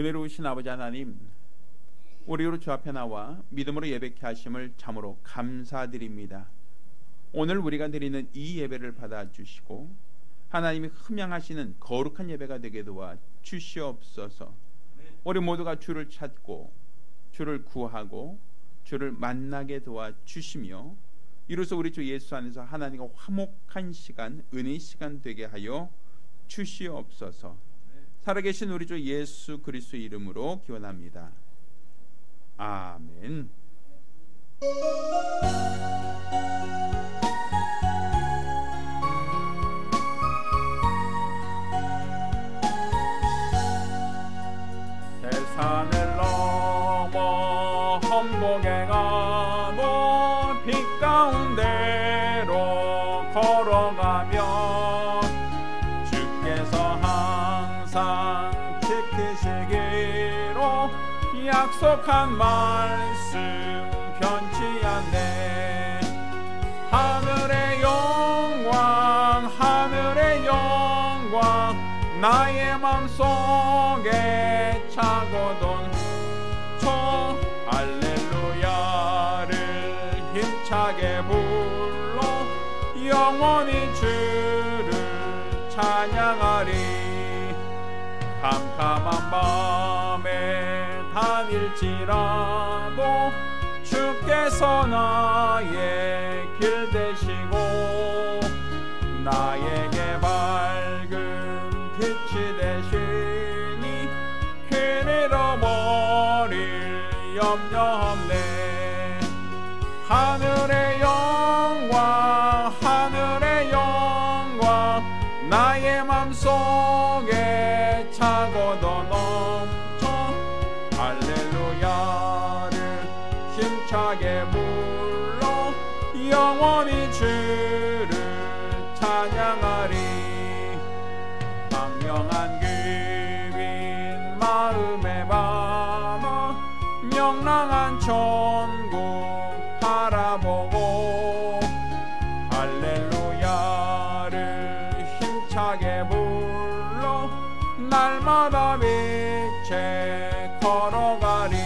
은혜로우신 아버지 하나님, 우리로 주 앞에 나와 믿음으로 예배케 하심을 참으로 감사드립니다. 오늘 우리가 드리는 이 예배를 받아주시고 하나님이 흠양하시는 거룩한 예배가 되게 도와 주시옵소서. 우리 모두가 주를 찾고 주를 구하고 주를 만나게 도와 주시며 이로써 우리 주 예수 안에서 하나님과 화목한 시간, 은혜의 시간 되게 하여 주시옵소서. 살아계신 우리 주 예수 그리스도 이름으로 기원합니다. 아멘. 대산을 넘어 험곡에 가고 빛 가운데로 걸어가며 주께서 항상 지키시기로 약속한 말씀 변치 않네. 하늘의 영광 하늘의 영광 나의 맘속에 차고돈 저 할렐루야를 힘차게 불러 영원히 주를 찬양하리. 캄캄한 밤에 다닐지라도 주께서 나의 길 되시고 나에게 밝은 빛이 되시니 길 잃어버릴 염려 없네. 하늘의 영광 하늘의 영광 나의 맘속에 차고도 넘쳐 할렐루야를 힘차게 불러 영원히 주를 찬양하리. 광명한 그빈 마음에 밤아 명랑한 천국 바라보고 할렐루야를 힘차게 불러 날마다 빛에 걸어가리.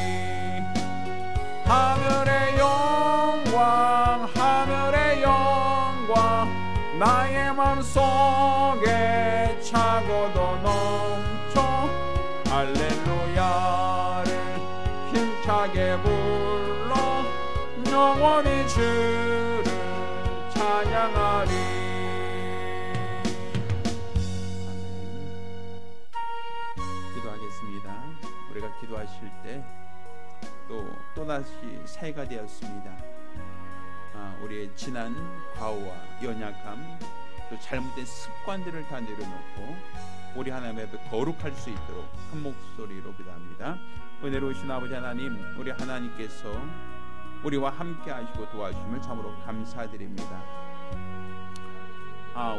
하늘의 영광 하늘의 영광 나의 맘속에 차고도 넘쳐 할렐루야를 힘차게 불러 영원히 주를 찬양하리. 기도하겠습니다. 우리가 기도하실 때 또다시 새해가 되었습니다. 우리의 지난 과오와 연약함 또 잘못된 습관들을 다 내려놓고 우리 하나님 앞에 거룩할 수 있도록 한 목소리로 기도합니다. 은혜로우신 아버지 하나님, 우리 하나님께서 우리와 함께 하시고 도와주심을 참으로 감사드립니다.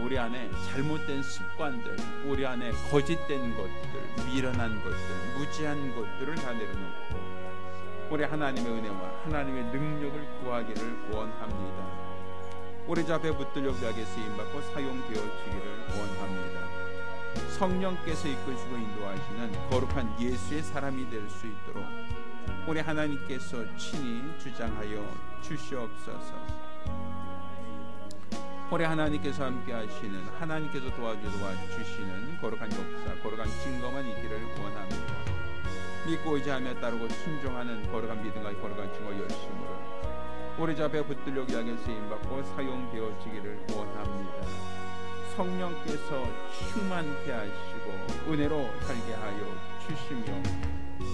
우리 안에 잘못된 습관들, 우리 안에 거짓된 것들, 미련한 것들, 무지한 것들을 다 내려놓고 우리 하나님의 은혜와 하나님의 능력을 구하기를 원합니다. 우리 주 앞에 붙들려 귀하게 쓰임받고 사용되어지기를 원합니다. 성령께서 이끄시고 인도하시는 거룩한 예수의 사람이 될 수 있도록 우리 하나님께서 친히 주장하여 주시옵소서. 우리 하나님께서 함께 하시는 하나님께서 도와주시는 거룩한 역사, 거룩한 증거만 있기를 원합니다. 믿고 의지하며 따르고 순종하는 거룩한 믿음과 거룩한 증거 열심으로 우리 주 앞에 붙들려 귀하게 쓰임받고 사용되어지기를 원합니다. 성령께서 충만케 하시고 은혜로 살게 하여 주시며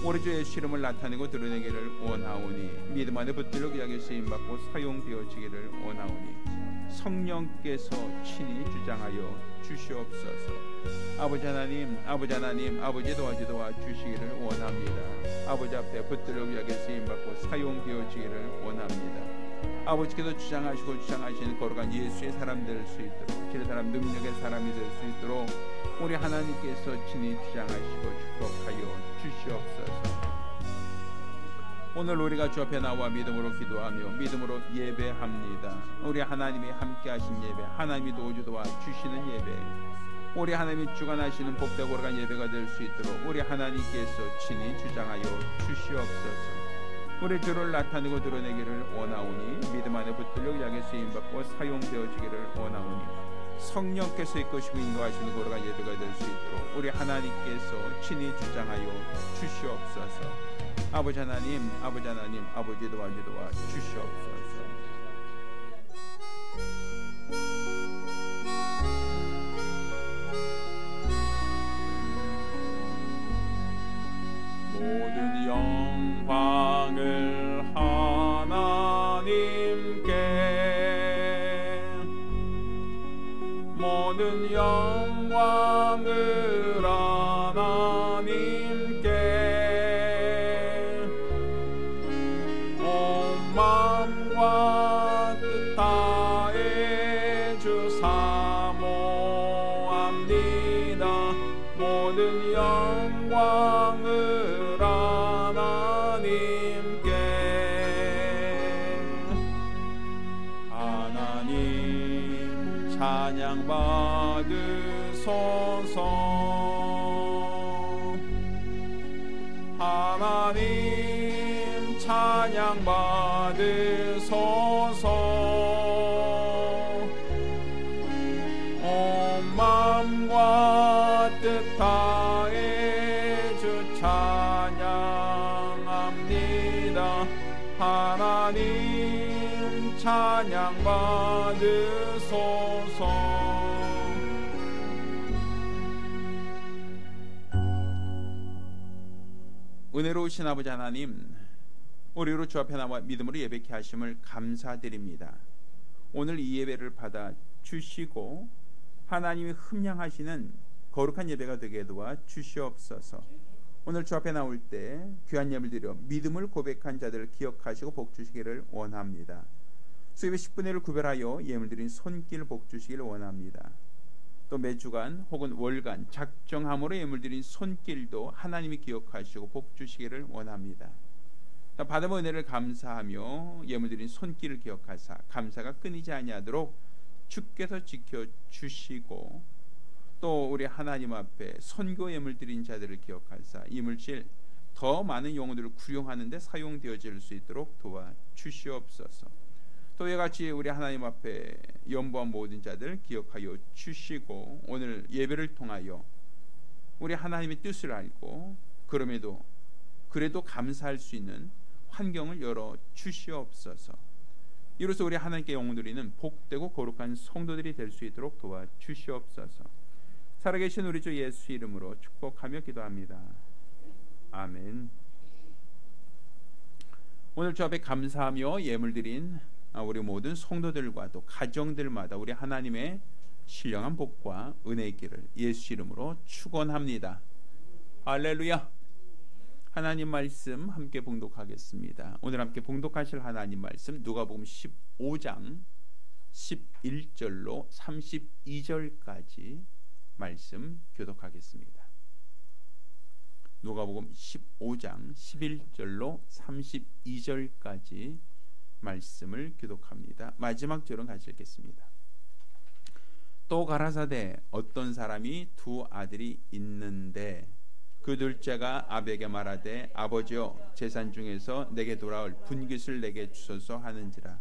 우리 주 예수 이름을 나타내고 드러내기를 원하오니 믿음 안에 붙들려 귀하게 쓰임받고 사용되어지기를 원하오니 성령께서 친히 주장하여 주시옵소서. 아버지 하나님 아버지 도와주시기를 원합니다. 아버지 앞에 붙들려 귀하게 쓰임받고 사용되어지기를 원합니다. 아버지께서 주장하시는 거룩한 예수의 사람 될 수 있도록 질 사람 능력의 사람이 될 수 있도록 우리 하나님께서 친히 주장하시고 축복하여 주시옵소서. 오늘 우리가 주 앞에 나와 믿음으로 기도하며 믿음으로 예배합니다. 우리 하나님이 함께 하신 예배, 하나님이 도와주시는 예배, 우리 하나님이 주관하시는 복되고 거룩한 예배가 될 수 있도록 우리 하나님께서 친히 주장하여 주시옵소서. 우리 주를 나타내고 드러내기를 원하오니 믿음 안에 붙들려 약에 쓰임받고 사용되어지기를 원하오니 성령께서 이끄시고 인도하시는 거룩한 예배가 될 수 있도록 우리 하나님께서 친히 주장하여 주시옵소서. 아버지 하나님, 아버지 하나님, 아버지 도와 주시옵소서. 모든 영광을 하나님께, 모든 영광을 하나님께, 온 마음과 뜻 다해 주 사모합니다. 모든 영광을 찬양 받으소서. 하나님 찬양 받으소서. 온 마음과 뜻 다해 주 찬양합니다. 하나님 찬양 받으소서. 은혜로우신 아버지 하나님, 우리로 주 앞에 나와 믿음으로 예배케 하심을 감사드립니다. 오늘 이 예배를 받아 주시고 하나님이 흠양하시는 거룩한 예배가 되게 도와 주시옵소서. 오늘 주 앞에 나올 때 귀한 예물 드려 믿음을 고백한 자들을 기억하시고 복 주시기를 원합니다. 수입의 10분의 1을 구별하여 예물 드린 손길 복 주시기를 원합니다. 또 매주간 혹은 월간 작정함으로 예물 드린 손길도 하나님이 기억하시고 복 주시기를 원합니다. 받은 은혜를 감사하며 예물 드린 손길을 기억하사 감사가 끊이지 아니하도록 주께서 지켜주시고, 또 우리 하나님 앞에 선교 예물 드린 자들을 기억하사 이물질 더 많은 영혼들을 구용하는 데 사용되어질 수 있도록 도와주시옵소서. 또 이와 같이 우리 하나님 앞에 연보한 모든 자들 기억하여 주시고, 오늘 예배를 통하여 우리 하나님의 뜻을 알고 그래도 감사할 수 있는 환경을 열어 주시옵소서. 이로써 우리 하나님께 영광 드리는 복되고 거룩한 성도들이 될 수 있도록 도와주시옵소서. 살아계신 우리 주 예수 이름으로 축복하며 기도합니다. 아멘. 오늘 주 앞에 감사하며 예물 드린 우리 모든 성도들과 또 가정들마다 우리 하나님의 신령한 복과 은혜 있기를 예수 이름으로 축원합니다. 할렐루야. 하나님 말씀 함께 봉독하겠습니다. 오늘 함께 봉독하실 하나님 말씀 누가복음 15장 11절로 32절까지 말씀 교독하겠습니다. 누가복음 15장 11절로 32절까지 말씀을 교독합니다. 마지막 절은 같이 읽겠습니다. 또 가라사대 어떤 사람이 두 아들이 있는데 그 둘째가 아비에게 말하되 아버지여 재산 중에서 내게 돌아올 분깃을 내게 주소서 하는지라.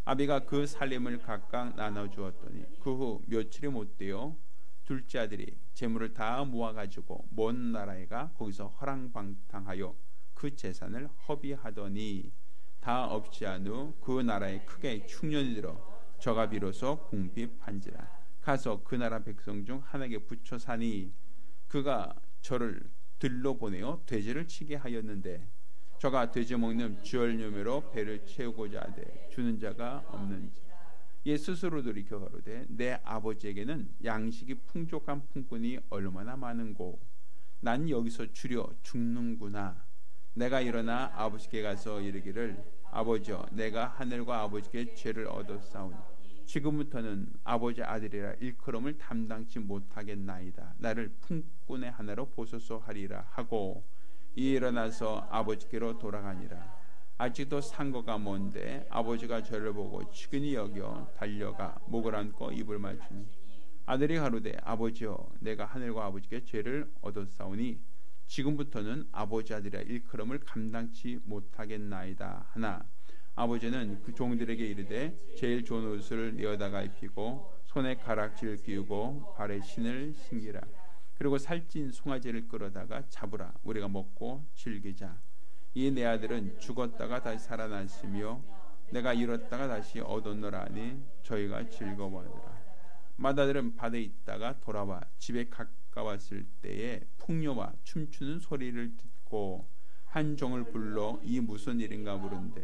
아비가 그 살림을 각각 나눠주었더니 그 후 며칠이 못되어 둘째 아들이 재물을 다 모아가지고 먼 나라에 가 거기서 허랑방탕하여 그 재산을 허비하더니 다 없이 한 후 그 나라에 크게 흉년이 들어 저가 비로소 궁핍한지라. 가서 그 나라 백성 중 하나에게 붙여 사니 그가 저를 들로 보내어 돼지를 치게 하였는데 저가 돼지 먹는 주얼요매로 배를 채우고자 하되 주는 자가 없는지. 예 스스로 돌이켜 가로되 내 아버지에게는 양식이 풍족한 품꾼이 얼마나 많은고 난 여기서 주려 죽는구나. 내가 일어나 아버지께 가서 이르기를 아버지여 내가 하늘과 아버지께 죄를 얻었사오니 지금부터는 아버지 아들이라 일컬음을 담당치 못하겠나이다. 나를 품꾼의 하나로 보소서 하리라 하고 일어나서 아버지께로 돌아가니라. 아직도 상거가 먼데 아버지가 저를 보고 측은히 여겨 달려가 목을 안고 입을 맞추니 아들이 가로되 아버지여 내가 하늘과 아버지께 죄를 얻었사오니 지금부터는 아버지 아들이라 일컬음을 감당치 못하겠나이다 하나 아버지는 그 종들에게 이르되 제일 좋은 옷을 내어다가 입히고 손에 가락지를 끼우고 발에 신을 신기라. 그리고 살찐 송아지를 끌어다가 잡으라. 우리가 먹고 즐기자. 이 내 아들은 죽었다가 다시 살아났으며 내가 잃었다가 다시 얻었노라 하니 저희가 즐거워하더라. 맏아들은 밭에 있다가 돌아와 집에 가까웠을 때에 풍녀와 춤추는 소리를 듣고 한 종을 불러 이 무슨 일인가 물은데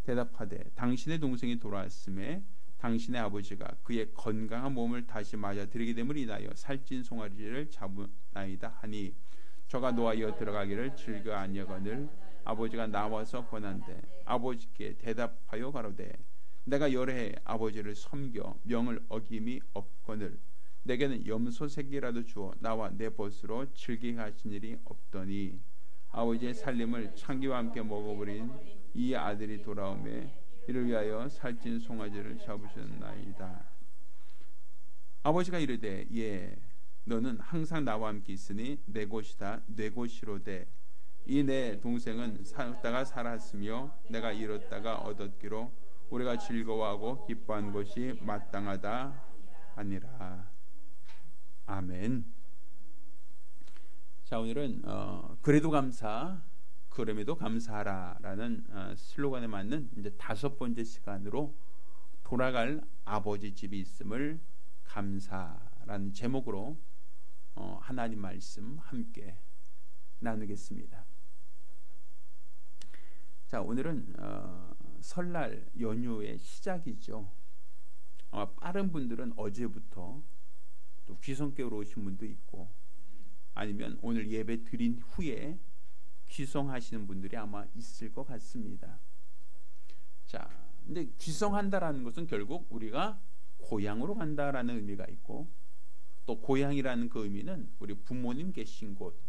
대답하되 당신의 동생이 돌아왔음에 당신의 아버지가 그의 건강한 몸을 다시 맞아 들이게 됨을 인하여 살찐 송아지를 잡으나이다 하니 저가 노하여 들어가기를 즐겨 아니하거늘 아버지가 나와서 권한대 아버지께 대답하여 가로되 내가 여러 해 아버지를 섬겨 명을 어김이 없거늘 내게는 염소 새끼라도 주어 나와 내 벗으로 즐기게 하신 일이 없더니 아버지의 살림을 창기와 함께 먹어버린 이 아들이 돌아오매 이를 위하여 살찐 송아지를 잡으셨나이다. 아버지가 이르되 예 너는 항상 나와 함께 있으니 내 곳이다 내 곳이로되 이 내 동생은 살다가 살았으며 내가 잃었다가 얻었기로 우리가 즐거워하고 기뻐한 것이 마땅하다 하니라. 아멘. 자 오늘은 그래도 감사 그럼에도 감사하라라는 슬로건에 맞는 이제 5번째 시간으로 돌아갈 아버지 집이 있음을 감사라는 제목으로 하나님 말씀 함께 나누겠습니다. 자 오늘은 설날 연휴의 시작이죠. 아마 빠른 분들은 어제부터 또 귀성교로 오신 분도 있고 아니면 오늘 예배 드린 후에 귀성하시는 분들이 아마 있을 것 같습니다. 자, 근데 귀성한다라는 것은 결국 우리가 고향으로 간다라는 의미가 있고 또 고향이라는 그 의미는 우리 부모님 계신 곳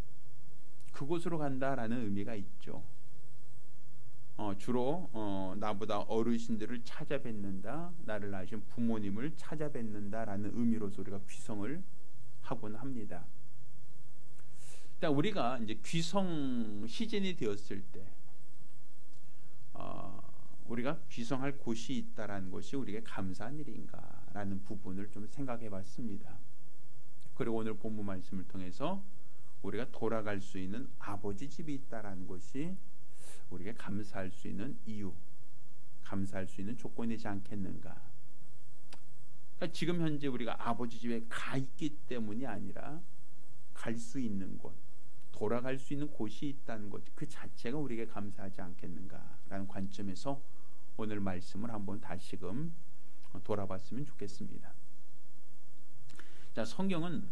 그곳으로 간다라는 의미가 있죠. 주로 나보다 어르신들을 찾아뵙는다, 나를 낳으신 부모님을 찾아뵙는다라는 의미로서 우리가 귀성을 하곤 합니다. 일단 우리가 이제 귀성 시즌이 되었을 때 우리가 귀성할 곳이 있다라는 것이 우리에게 감사한 일인가라는 부분을 좀 생각해봤습니다. 그리고 오늘 본문 말씀을 통해서 우리가 돌아갈 수 있는 아버지 집이 있다라는 것이 우리가 감사할 수 있는 이유, 감사할 수 있는 조건이지 않겠는가. 그러니까 지금 현재 우리가 아버지 집에 가 있기 때문이 아니라 갈 수 있는 곳, 돌아갈 수 있는 곳이 있다는 것, 그 자체가 우리에게 감사하지 않겠는가라는 관점에서 오늘 말씀을 한번 다시금 돌아봤으면 좋겠습니다. 자, 성경은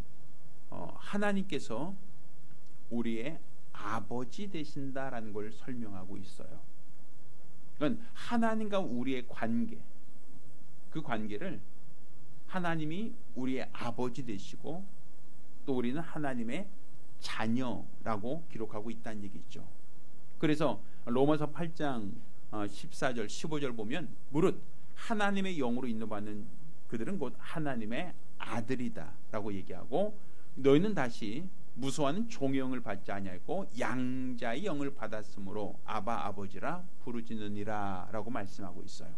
하나님께서 우리의 아버지 되신다라는 걸 설명하고 있어요. 그러니까 하나님과 우리의 관계, 그 관계를 하나님이 우리의 아버지 되시고 또 우리는 하나님의 자녀라고 기록하고 있다는 얘기죠. 그래서 로마서 8장 14절 15절 보면 무릇 하나님의 영으로 인도받는 그들은 곧 하나님의 아들이다 라고 얘기하고 너희는 다시 무수한 종의 영을 받지 아니하고 양자의 영을 받았으므로 아바 아버지라 부르짖느니라 라고 말씀하고 있어요.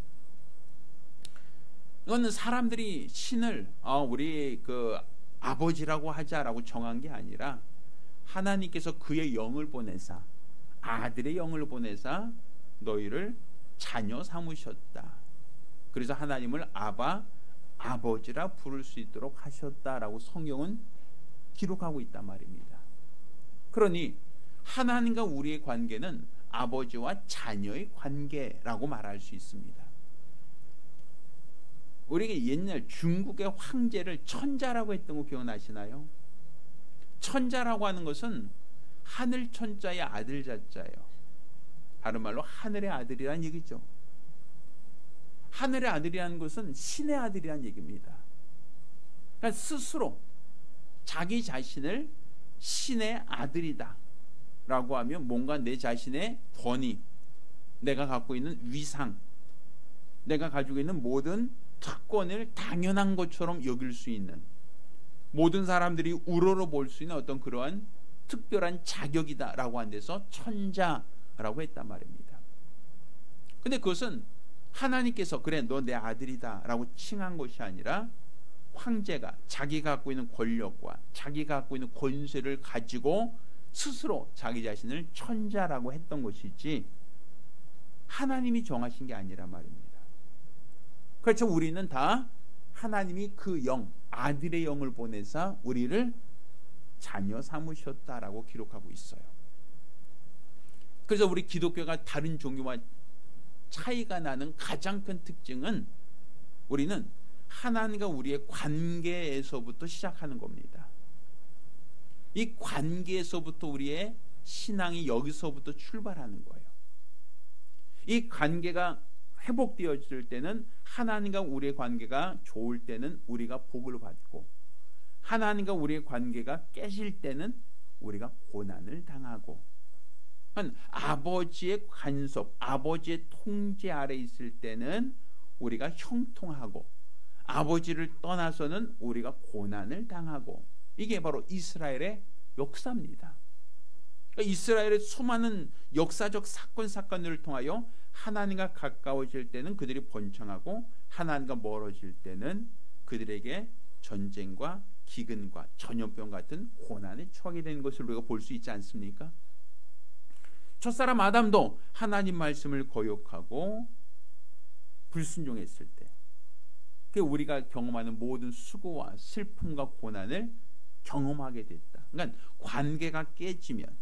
이거는 사람들이 신을 우리 그 아버지라고 하자라고 정한 게 아니라 하나님께서 그의 영을 보내사 아들의 영을 보내사 너희를 자녀 삼으셨다. 그래서 하나님을 아바 아버지라 부를 수 있도록 하셨다라고 성경은 기록하고 있단 말입니다. 그러니 하나님과 우리의 관계는 아버지와 자녀의 관계라고 말할 수 있습니다. 우리가 옛날 중국의 황제를 천자라고 했던 거 기억나시나요? 천자라고 하는 것은 하늘 천자의 아들 자자예요. 다른 말로 하늘의 아들이라는 얘기죠. 하늘의 아들이라는 것은 신의 아들이라는 얘기입니다. 그러니까 스스로 자기 자신을 신의 아들이다 라고 하면 뭔가 내 자신의 권위, 내가 갖고 있는 위상, 내가 가지고 있는 모든 특권을 당연한 것처럼 여길 수 있는 모든 사람들이 우러러 볼 수 있는 어떤 그러한 특별한 자격이다라고 한 데서 천자라고 했단 말입니다. 근데 그것은 하나님께서 그래 너 내 아들이다 라고 칭한 것이 아니라 황제가 자기가 갖고 있는 권력과 자기가 갖고 있는 권세를 가지고 스스로 자기 자신을 천자라고 했던 것이지 하나님이 정하신 게 아니란 말입니다. 그렇죠. 우리는 다 하나님이 그 영, 아들의 영을 보내사 우리를 자녀 삼으셨다라고 기록하고 있어요. 그래서 우리 기독교가 다른 종교와 차이가 나는 가장 큰 특징은 우리는 하나님과 우리의 관계에서부터 시작하는 겁니다. 이 관계에서부터 우리의 신앙이 여기서부터 출발하는 거예요. 이 관계가 회복되어질 때는 하나님과 우리의 관계가 좋을 때는 우리가 복을 받고 하나님과 우리의 관계가 깨질 때는 우리가 고난을 당하고 아버지의 간섭, 아버지의 통제 아래 있을 때는 우리가 형통하고 아버지를 떠나서는 우리가 고난을 당하고 이게 바로 이스라엘의 역사입니다. 그러니까 이스라엘의 수많은 역사적 사건들을 통하여 하나님과 가까워질 때는 그들이 번창하고 하나님과 멀어질 때는 그들에게 전쟁과 기근과 전염병 같은 고난에 처하게 되는 것을 우리가 볼 수 있지 않습니까? 첫사람 아담도 하나님 말씀을 거역하고 불순종했을 때 우리가 경험하는 모든 수고와 슬픔과 고난을 경험하게 됐다. 그러니까 관계가 깨지면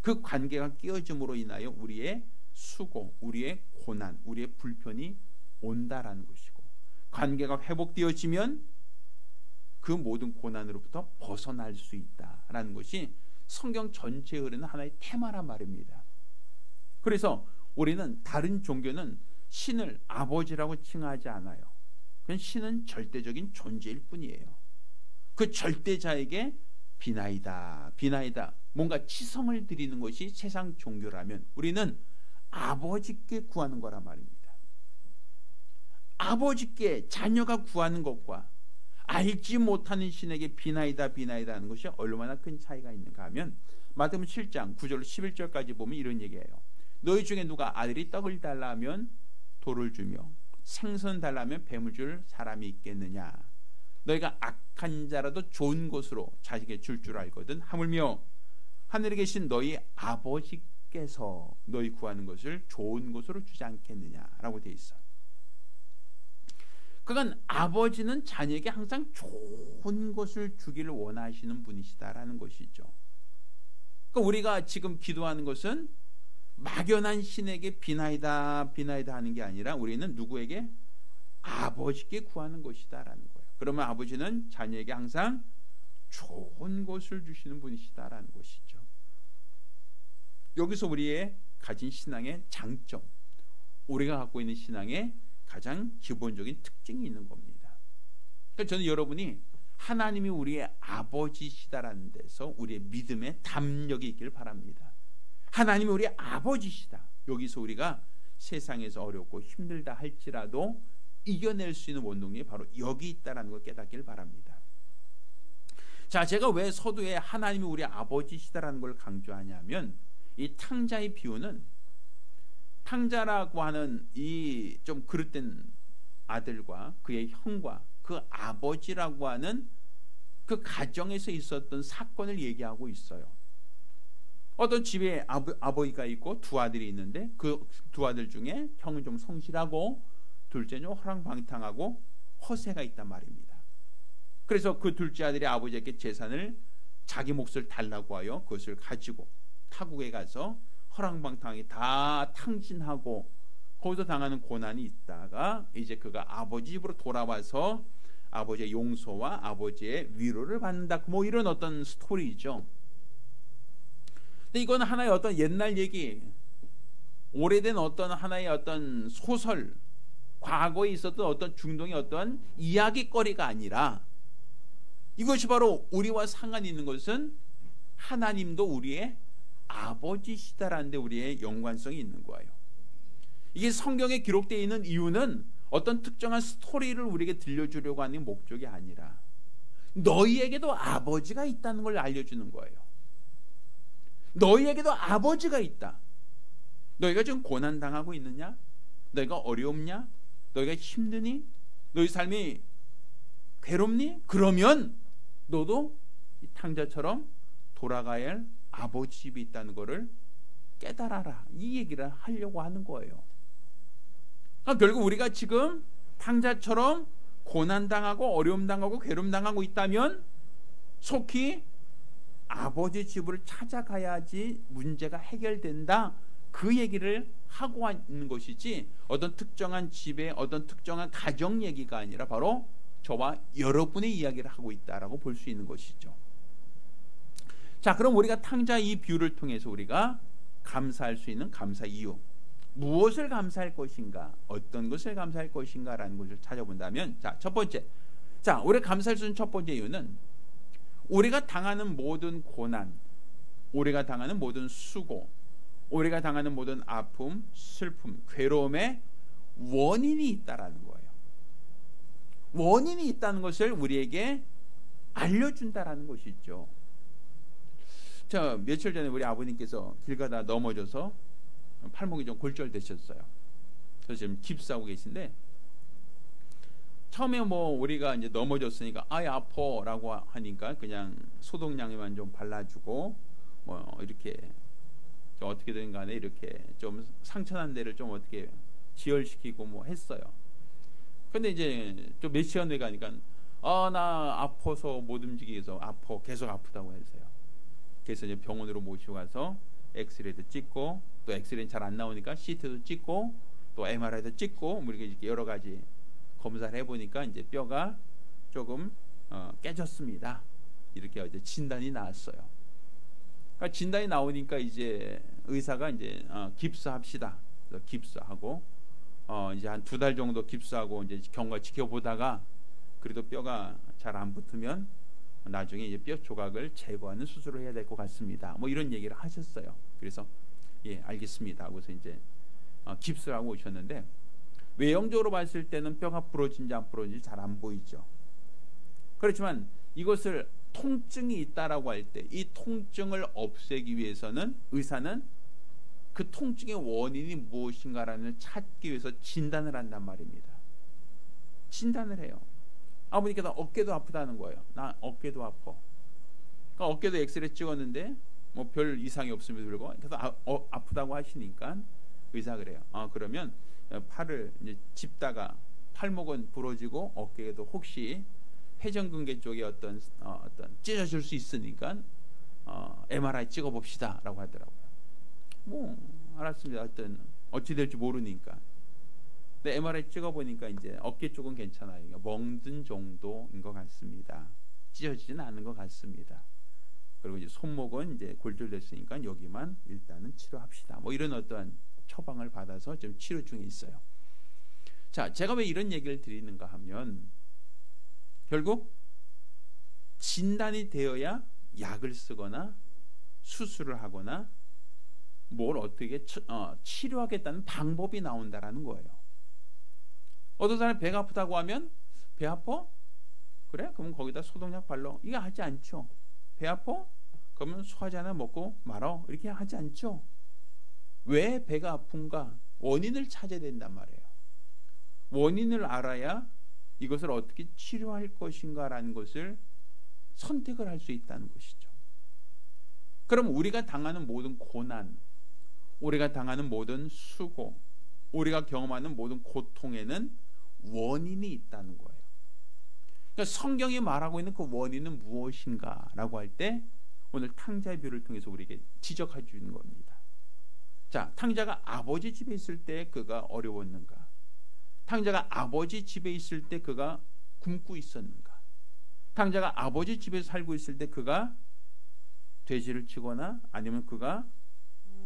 그 관계가 깨어짐으로 인하여 우리의 수고, 우리의 고난, 우리의 불편이 온다라는 것이고 관계가 회복되어지면 그 모든 고난으로부터 벗어날 수 있다라는 것이 성경 전체에 흐르는 하나의 테마란 말입니다. 그래서 우리는 다른 종교는 신을 아버지라고 칭하지 않아요. 그건 신은 절대적인 존재일 뿐이에요. 그 절대자에게 비나이다, 비나이다 뭔가 치성을 드리는 것이 세상 종교라면 우리는 아버지께 구하는 거란 말입니다. 아버지께 자녀가 구하는 것과 알지 못하는 신에게 비나이다 비나이다 하는 것이 얼마나 큰 차이가 있는가 하면 마태복음 7장 9절 11절까지 보면 이런 얘기예요. 너희 중에 누가 아들이 떡을 달라 하면 돌을 주며 생선 달라 하면 뱀을 줄 사람이 있겠느냐. 너희가 악한 자라도 좋은 것으로 자식에게 줄 알거든 하물며 하늘에 계신 너희 아버지께서 너희 구하는 것을 좋은 것으로 주지 않겠느냐라고 되어 있어요. 그건 아버지는 자녀에게 항상 좋은 것을 주기를 원하시는 분이시다라는 것이죠. 그러니까 우리가 지금 기도하는 것은 막연한 신에게 비나이다 비나이다 하는 게 아니라 우리는 누구에게? 아버지께 구하는 것이다라는 거예요. 그러면 아버지는 자녀에게 항상 좋은 것을 주시는 분이시다라는 것이죠. 여기서 우리의 가진 신앙의 장점, 우리가 갖고 있는 신앙의 가장 기본적인 특징이 있는 겁니다. 그러니까 저는 여러분이 하나님이 우리의 아버지시다라는 데서 우리의 믿음의 담력이 있기를 바랍니다. 하나님이 우리의 아버지시다. 여기서 우리가 세상에서 어렵고 힘들다 할지라도 이겨낼 수 있는 원동력이 바로 여기 있다는 걸 깨닫기를 바랍니다. 자, 제가 왜 서두에 하나님이 우리 아버지시다라는 걸 강조하냐면 이 탕자의 비유는 탕자라고 하는 이 좀 그릇된 아들과 그의 형과 그 아버지라고 하는 그 가정에서 있었던 사건을 얘기하고 있어요. 어떤 집에 아버지가 있고 두 아들이 있는데 그 두 아들 중에 형은 좀 성실하고 둘째는 허랑방탕하고 허세가 있단 말입니다. 그래서 그 둘째 아들이 아버지에게 재산을 자기 몫을 달라고 하여 그것을 가지고 타국에 가서 허랑방탕하게 다 탕진하고 거기서 당하는 고난이 있다가 이제 그가 아버지 집으로 돌아와서 아버지의 용서와 아버지의 위로를 받는다. 뭐 이런 어떤 스토리죠. 근데 이건 하나의 어떤 옛날 얘기, 오래된 어떤 하나의 어떤 소설, 과거에 있었던 어떤 중동의 어떤 이야기거리가 아니라 이것이 바로 우리와 상관이 있는 것은 하나님도 우리의 아버지시다라는 데 우리의 연관성이 있는 거예요. 이게 성경에 기록되어 있는 이유는 어떤 특정한 스토리를 우리에게 들려주려고 하는 목적이 아니라 너희에게도 아버지가 있다는 걸 알려주는 거예요. 너희에게도 아버지가 있다. 너희가 지금 고난당하고 있느냐? 너희가 어려움냐? 너희가 힘드니? 너희 삶이 괴롭니? 그러면 너도 이 탕자처럼 돌아가야 할 아버지 집이 있다는 것을 깨달아라. 이 얘기를 하려고 하는 거예요. 그러니까 결국 우리가 지금 탕자처럼 고난당하고 어려움당하고 괴로움당하고 있다면 속히 아버지 집을 찾아가야지 문제가 해결된다. 그 얘기를 하고 있는 것이지 어떤 특정한 집의 어떤 특정한 가정 얘기가 아니라 바로 저와 여러분의 이야기를 하고 있다라고 볼 수 있는 것이죠. 자, 그럼 우리가 탕자 이 비유를 통해서 우리가 감사할 수 있는 감사 이유, 무엇을 감사할 것인가, 어떤 것을 감사할 것인가라는 것을 찾아본다면, 자, 첫 번째, 자, 우리가 감사할 수 있는 첫 번째 이유는 우리가 당하는 모든 고난, 우리가 당하는 모든 수고, 우리가 당하는 모든 아픔, 슬픔, 괴로움에 원인이 있다라는 거예요. 원인이 있다는 것을 우리에게 알려준다라는 것이죠. 자, 며칠 전에 우리 아버님께서 길 가다 넘어져서 팔목이 좀 골절되셨어요. 그래서 지금 깁스하고 계신데, 처음에 뭐 우리가 이제 넘어졌으니까 아이 아퍼라고 하니까 그냥 소독약만 좀 발라주고 뭐 이렇게 좀 어떻게든 간에 이렇게 좀 상처난 데를 좀 어떻게 지혈시키고 뭐 했어요. 근데 이제 좀 몇 시간 뒤에 가니까 나 아파서 못 움직이서 계속 아프다고 했어요. 그래서 이제 병원으로 모시고 가서 엑스레이도 찍고, 또 엑스레이는 잘 안 나오니까 CT도 찍고, 또 MRI도 찍고, 뭐 이렇게 여러 가지 검사를 해보니까 이제 뼈가 조금 깨졌습니다. 이렇게 이제 진단이 나왔어요. 그러니까 진단이 나오니까 이제 의사가 이제 깁스합시다. 그래서 깁스하고 이제 한 2달 정도 깁스하고 이제 경과 지켜보다가 그래도 뼈가 잘 안 붙으면 나중에 이제 뼈 조각을 제거하는 수술을 해야 될 것 같습니다. 뭐 이런 얘기를 하셨어요. 그래서 예, 알겠습니다 하고서 이제 깁스를 하고 오셨는데, 외형적으로 봤을 때는 뼈가 부러진지 안 부러진지 잘 안 보이죠. 그렇지만 이것을 통증이 있다라고 할 때 이 통증을 없애기 위해서는 의사는 그 통증의 원인이 무엇인가라는 찾기 위해서 진단을 한단 말입니다. 진단을 해요. 아버님께서 어깨도 아프다는 거예요. 나 어깨도 아파. 그러니까 어깨도 엑스레이 찍었는데 뭐 별 이상이 없음에도 불구하고 그래서 아프다고 하시니까 의사가 그래요. 그러면 팔을 이제 짚다가 팔목은 부러지고 어깨에도 혹시 회전근개 쪽에 어떤 찢어질 수 있으니까 MRI 찍어봅시다라고 하더라고요. 뭐 알았습니다. 하여튼 어찌 될지 모르니까. 근데 MRI 찍어보니까 이제 어깨 쪽은 괜찮아요. 그러니까 멍든 정도인 것 같습니다. 찢어지지는 않은 것 같습니다. 그리고 이제 손목은 이제 골절됐으니까 여기만 일단은 치료합시다. 뭐 이런 어떠한 처방을 받아서 지금 치료 중에 있어요. 자, 제가 왜 이런 얘기를 드리는가 하면 결국 진단이 되어야 약을 쓰거나 수술을 하거나 뭘 어떻게 치료하겠다는 방법이 나온다라는 거예요. 어떤 사람이 배가 아프다고 하면 배 아파? 그래? 그럼 거기다 소독약 발라. 이거 하지 않죠. 배 아파? 그러면 소화제 하나 먹고 말어. 이렇게 하지 않죠. 왜 배가 아픈가? 원인을 찾아야 된단 말이에요. 원인을 알아야 이것을 어떻게 치료할 것인가라는 것을 선택을 할 수 있다는 것이죠. 그럼 우리가 당하는 모든 고난, 우리가 당하는 모든 수고, 우리가 경험하는 모든 고통에는 원인이 있다는 거예요. 그러니까 성경이 말하고 있는 그 원인은 무엇인가라고 할 때 오늘 탕자의 비유를 통해서 우리에게 지적해 주는 겁니다. 자, 탕자가 아버지 집에 있을 때 그가 어려웠는가? 탕자가 아버지 집에 있을 때 그가 굶고 있었는가? 탕자가 아버지 집에 살고 있을 때 그가 돼지를 치거나 아니면 그가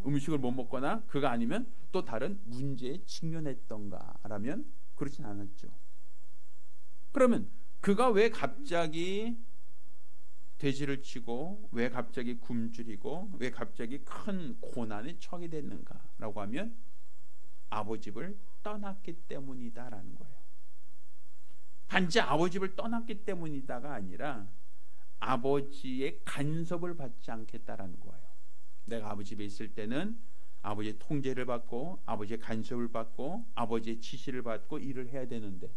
음식을 못 먹거나 그가 아니면 또 다른 문제에 직면했던가라면 그렇진 않았죠. 그러면 그가 왜 갑자기 돼지를 치고 왜 갑자기 굶주리고 왜 갑자기 큰 고난에 처하게 됐는가라고 하면 아버지 집을 떠났기 때문이다라는 거예요. 단지 아버지 집을 떠났기 때문이다가 아니라 아버지의 간섭을 받지 않겠다라는 거예요. 내가 아버지 집에 있을 때는 아버지의 통제를 받고 아버지의 간섭을 받고 아버지의 지시를 받고 일을 해야 되는데,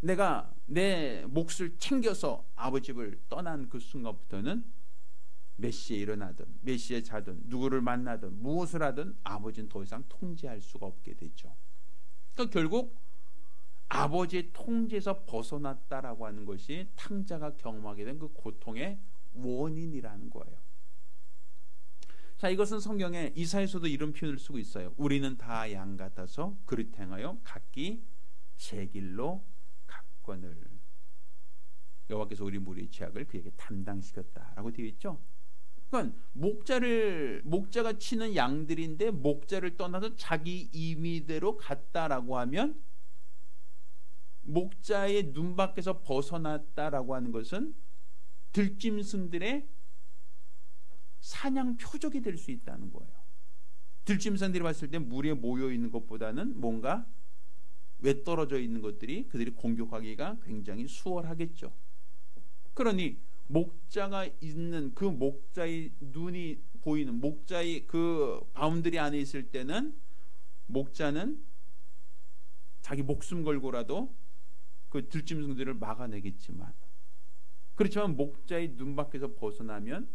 내가 내 몫을 챙겨서 아버지 집을 떠난 그 순간부터는 몇 시에 일어나든 몇 시에 자든 누구를 만나든 무엇을 하든 아버지는 더 이상 통제할 수가 없게 되죠. 그러니까 결국 아버지의 통제에서 벗어났다라고 하는 것이 탕자가 경험하게 된 그 고통의 원인이라는 거예요. 자, 이것은 성경에 이사야서도 이런 표현을 쓰고 있어요. 우리는 다 양 같아서 그릇 행하여 각기 제 길로 갔거늘 여호와께서 우리 무리의 죄악을 그에게 담당시켰다라고 되어 있죠. 그러니까 목자가 치는 양들인데 목자를 떠나서 자기 임의대로 갔다라고 하면 목자의 눈 밖에서 벗어났다라고 하는 것은 들짐승들의 사냥 표적이 될 수 있다는 거예요. 들짐승들이 봤을 때 물에 모여 있는 것보다는 뭔가 외떨어져 있는 것들이 그들이 공격하기가 굉장히 수월하겠죠. 그러니 목자가 있는 그 목자의 눈이 보이는 목자의 그 바운드리 안에 있을 때는 목자는 자기 목숨 걸고라도 그 들짐승들을 막아내겠지만, 그렇지만 목자의 눈 밖에서 벗어나면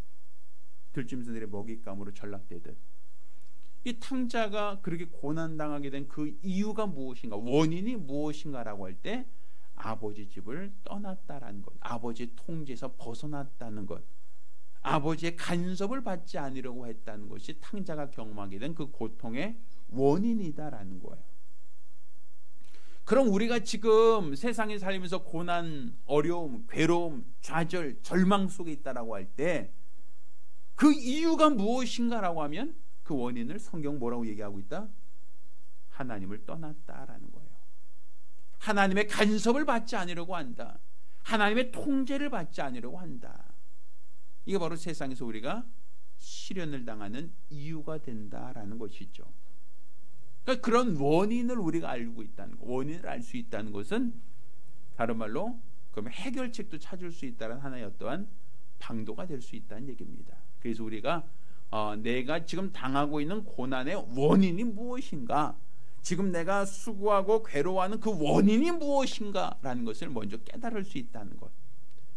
들짐승들의 먹잇감으로 전락되듯 이 탕자가 그렇게 고난당하게 된 그 이유가 무엇인가, 원인이 무엇인가라고 할 때 아버지 집을 떠났다라는 것, 아버지의 통제에서 벗어났다는 것, 아버지의 간섭을 받지 않으려고 했다는 것이 탕자가 경험하게 된 그 고통의 원인이다라는 거예요. 그럼 우리가 지금 세상에 살면서 고난, 어려움, 괴로움, 좌절, 절망 속에 있다라고 할 때 그 이유가 무엇인가라고 하면 그 원인을 성경 뭐라고 얘기하고 있다? 하나님을 떠났다라는 거예요. 하나님의 간섭을 받지 않으려고 한다. 하나님의 통제를 받지 않으려고 한다. 이게 바로 세상에서 우리가 시련을 당하는 이유가 된다라는 것이죠. 그러니까 그런 원인을 우리가 알고 있다는 것, 원인을 알 수 있다는 것은 다른 말로 그러면 해결책도 찾을 수 있다는 하나의 어떠한 방도가 될 수 있다는 얘기입니다. 그래서 우리가 내가 지금 당하고 있는 고난의 원인이 무엇인가, 지금 내가 수고하고 괴로워하는 그 원인이 무엇인가라는 것을 먼저 깨달을 수 있다는 것,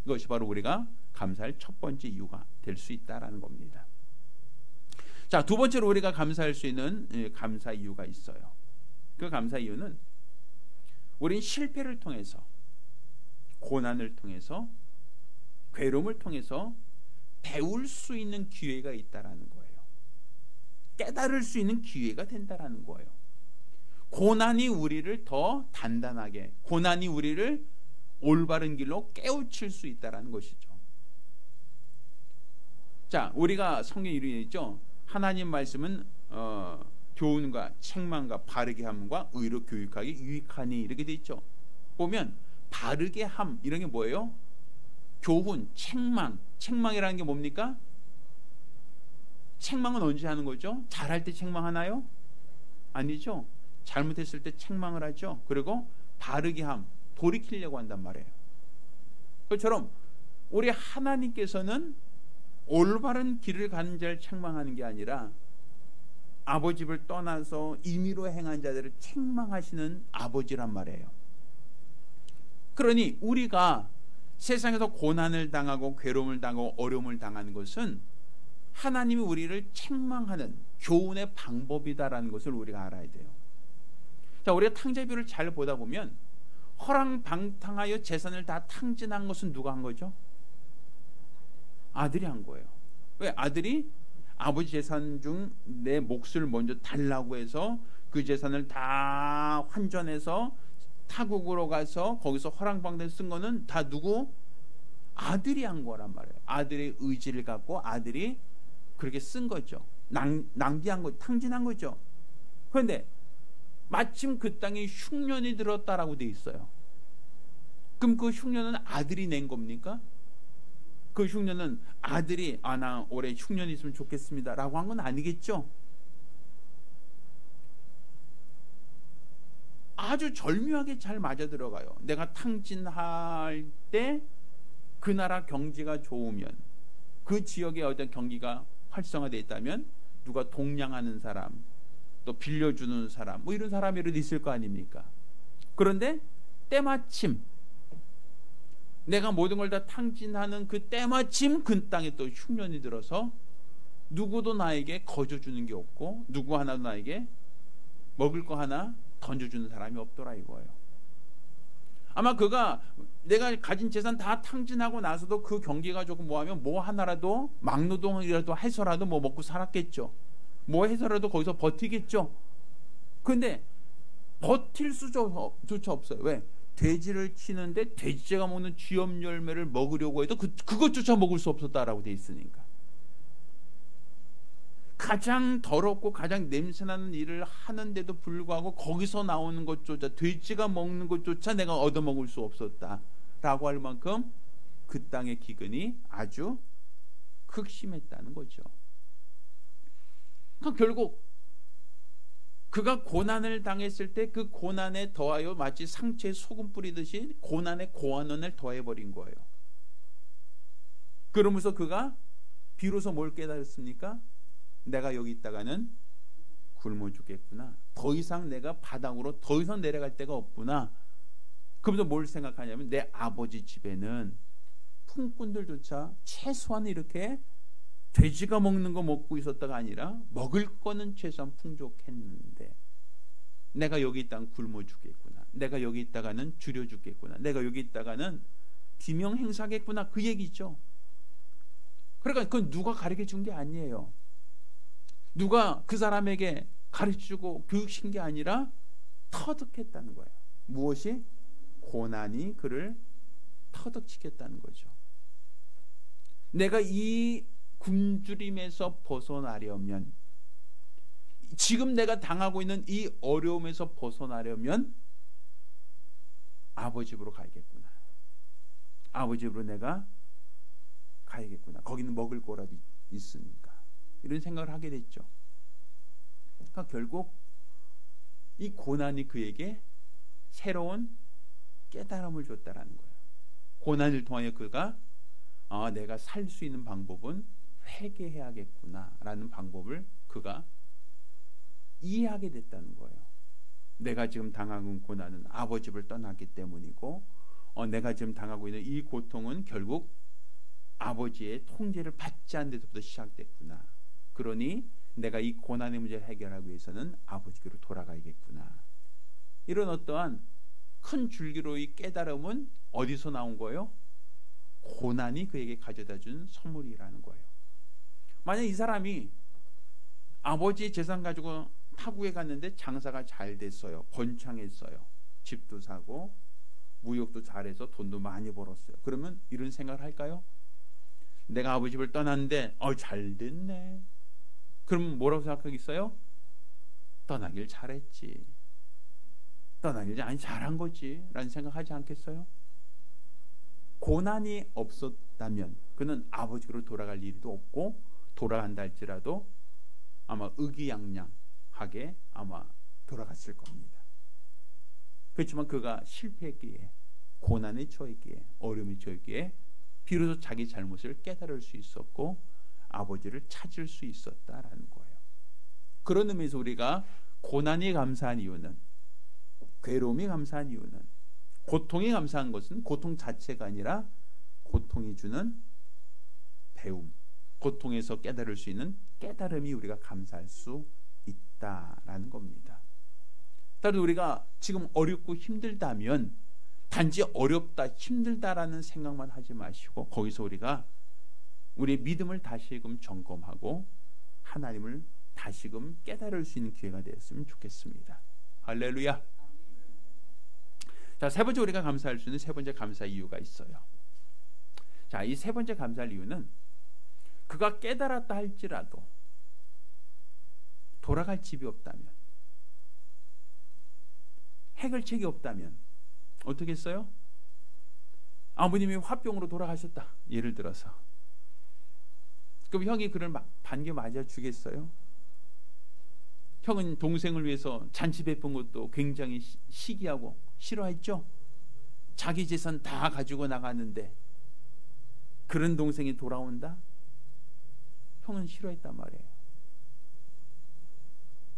이것이 바로 우리가 감사할 첫 번째 이유가 될 수 있다라는 겁니다. 자, 두 번째로 우리가 감사할 수 있는 감사 이유가 있어요. 그 감사 이유는 우린 실패를 통해서, 고난을 통해서, 괴로움을 통해서 배울 수 있는 기회가 있다라는 거예요. 깨달을 수 있는 기회가 된다라는 거예요. 고난이 우리를 더 단단하게, 고난이 우리를 올바른 길로 깨우칠 수 있다라는 것이죠. 자, 우리가 성경에 이르게 있죠. 하나님 말씀은 교훈과 책망과 바르게 함과 의로 교육하기 유익하니, 이렇게 돼 있죠. 보면 바르게 함 이런 게 뭐예요? 교훈, 책망이라는 게 뭡니까? 책망은 언제 하는 거죠? 잘할 때 책망하나요? 아니죠. 잘못했을 때 책망을 하죠. 그리고 바르게 함, 돌이키려고 한단 말이에요. 그처럼 우리 하나님께서는 올바른 길을 가는 자를 책망하는 게 아니라 아버지 집을 떠나서 임의로 행한 자들을 책망하시는 아버지란 말이에요. 그러니 우리가 세상에서 고난을 당하고 괴로움을 당하고 어려움을 당하는 것은 하나님이 우리를 책망하는 교훈의 방법이다라는 것을 우리가 알아야 돼요. 자, 우리가 탕자비유를 잘 보다 보면 허랑방탕하여 재산을 다 탕진한 것은 누가 한 거죠? 아들이 한 거예요. 왜? 아들이 아버지 재산 중 내 몫을 먼저 달라고 해서 그 재산을 다 환전해서 타국으로 가서 거기서 허랑방탕 쓴 거는 다 누구? 아들이 한 거란 말이에요. 아들의 의지를 갖고 아들이 그렇게 쓴 거죠. 낭비한 거, 탕진한 거죠. 그런데 마침 그 땅에 흉년이 들었다라고 돼 있어요. 그럼 그 흉년은 아들이 낸 겁니까? 그 흉년은 아들이 나 올해 흉년이 있으면 좋겠습니다 라고 한 건 아니겠죠. 아주 절묘하게 잘 맞아 들어가요. 내가 탕진할 때 그 나라 경제가 좋으면, 그 지역에 어떤 경기가 활성화되어 있다면 누가 동냥하는 사람, 또 빌려주는 사람, 뭐 이런 사람이라도 있을 거 아닙니까? 그런데 때마침 내가 모든 걸 다 탕진하는 그 때마침 그 땅에 또 흉년이 들어서 누구도 나에게 거저주는 게 없고 누구 하나도 나에게 먹을 거 하나 던져주는 사람이 없더라 이거예요. 아마 그가 내가 가진 재산 다 탕진하고 나서도 그 경기가 조금 뭐하면 뭐 하나라도 막노동이라도 해서라도 뭐 먹고 살았겠죠. 뭐 해서라도 거기서 버티겠죠. 근데 버틸 수조차 없어요. 왜? 돼지를 치는데 돼지가 먹는 쥐염 열매를 먹으려고 해도 그것조차 먹을 수 없었다라고 돼 있으니까. 가장 더럽고 가장 냄새나는 일을 하는데도 불구하고 거기서 나오는 것조차, 돼지가 먹는 것조차 내가 얻어먹을 수 없었다라고 할 만큼 그 땅의 기근이 아주 극심했다는 거죠. 그러니까 결국 그가 고난을 당했을 때 그 고난에 더하여 마치 상처에 소금 뿌리듯이 고난에 고난을 더해버린 거예요. 그러면서 그가 비로소 뭘 깨달았습니까? 내가 여기 있다가는 굶어 죽겠구나. 더 이상 내가 바닥으로 더 이상 내려갈 데가 없구나. 그러면서 뭘 생각하냐면 내 아버지 집에는 품꾼들조차 최소한 이렇게 돼지가 먹는 거 먹고 있었다가 아니라 먹을 거는 최소한 풍족했는데 내가 여기 있다가 굶어 죽겠구나. 내가 여기 있다가는 줄여 죽겠구나. 내가 여기 있다가는 비명 행사겠구나. 그 얘기죠. 그러니까 그건 누가 가르쳐 준 게 아니에요. 누가 그 사람에게 가르쳐주고 교육신 게 아니라 터득했다는 거예요. 무엇이? 고난이 그를 터득시켰다는 거죠. 내가 이 굶주림에서 벗어나려면, 지금 내가 당하고 있는 이 어려움에서 벗어나려면 아버지 집으로 가야겠구나. 아버지 집으로 내가 가야겠구나. 거기는 먹을 거라도 있으니까. 이런 생각을 하게 됐죠. 그러니까 결국 이 고난이 그에게 새로운 깨달음을 줬다라는 거예요. 고난을 통하여 그가 내가 살 수 있는 방법은 회개해야겠구나라는 방법을 그가 이해하게 됐다는 거예요. 내가 지금 당하는 고난은 아버지 집을 떠났기 때문이고 내가 지금 당하고 있는 이 고통은 결국 아버지의 통제를 받지 않은 데서부터 시작됐구나. 그러니 내가 이 고난의 문제를 해결하기 위해서는 아버지께로 돌아가야겠구나. 이런 어떠한 큰 줄기로의 깨달음은 어디서 나온 거예요? 고난이 그에게 가져다 준 선물이라는 거예요. 만약 이 사람이 아버지 재산 가지고 타국에 갔는데 장사가 잘 됐어요. 번창했어요. 집도 사고 무역도 잘해서 돈도 많이 벌었어요. 그러면 이런 생각을 할까요? 내가 아버지 집을 떠났는데 잘 됐네. 그럼 뭐라고 생각하겠어요? 떠나길 잘했지. 떠나길 잘한 거지 라는 생각하지 않겠어요? 고난이 없었다면 그는 아버지로 돌아갈 일도 없고, 돌아간다 할지라도 아마 의기양양하게 아마 돌아갔을 겁니다. 그렇지만 그가 실패했기에, 고난에 처했기에, 어려움에 처했기에 비로소 자기 잘못을 깨달을 수 있었고 아버지를 찾을 수 있었다라는 거예요. 그런 의미에서 우리가 고난이 감사한 이유는, 괴로움이 감사한 이유는, 고통이 감사한 것은 고통 자체가 아니라 고통이 주는 배움, 고통에서 깨달을 수 있는 깨달음이 우리가 감사할 수 있다라는 겁니다. 따라서 우리가 지금 어렵고 힘들다면 단지 어렵다, 힘들다라는 생각만 하지 마시고 거기서 우리가 우리의 믿음을 다시금 점검하고 하나님을 다시금 깨달을 수 있는 기회가 되었으면 좋겠습니다. 할렐루야. 자, 세 번째 우리가 감사할 수 있는 세 번째 감사 이유가 있어요. 자, 이 세 번째 감사할 이유는 그가 깨달았다 할지라도 돌아갈 집이 없다면, 해결책이 없다면 어떻게 했어요? 아버님이 화병으로 돌아가셨다. 예를 들어서. 그럼 형이 그를 반겨 맞아 주겠어요? 형은 동생을 위해서 잔치 베푼 것도 굉장히 시기하고 싫어했죠. 자기 재산 다 가지고 나갔는데 그런 동생이 돌아온다? 형은 싫어했단 말이에요.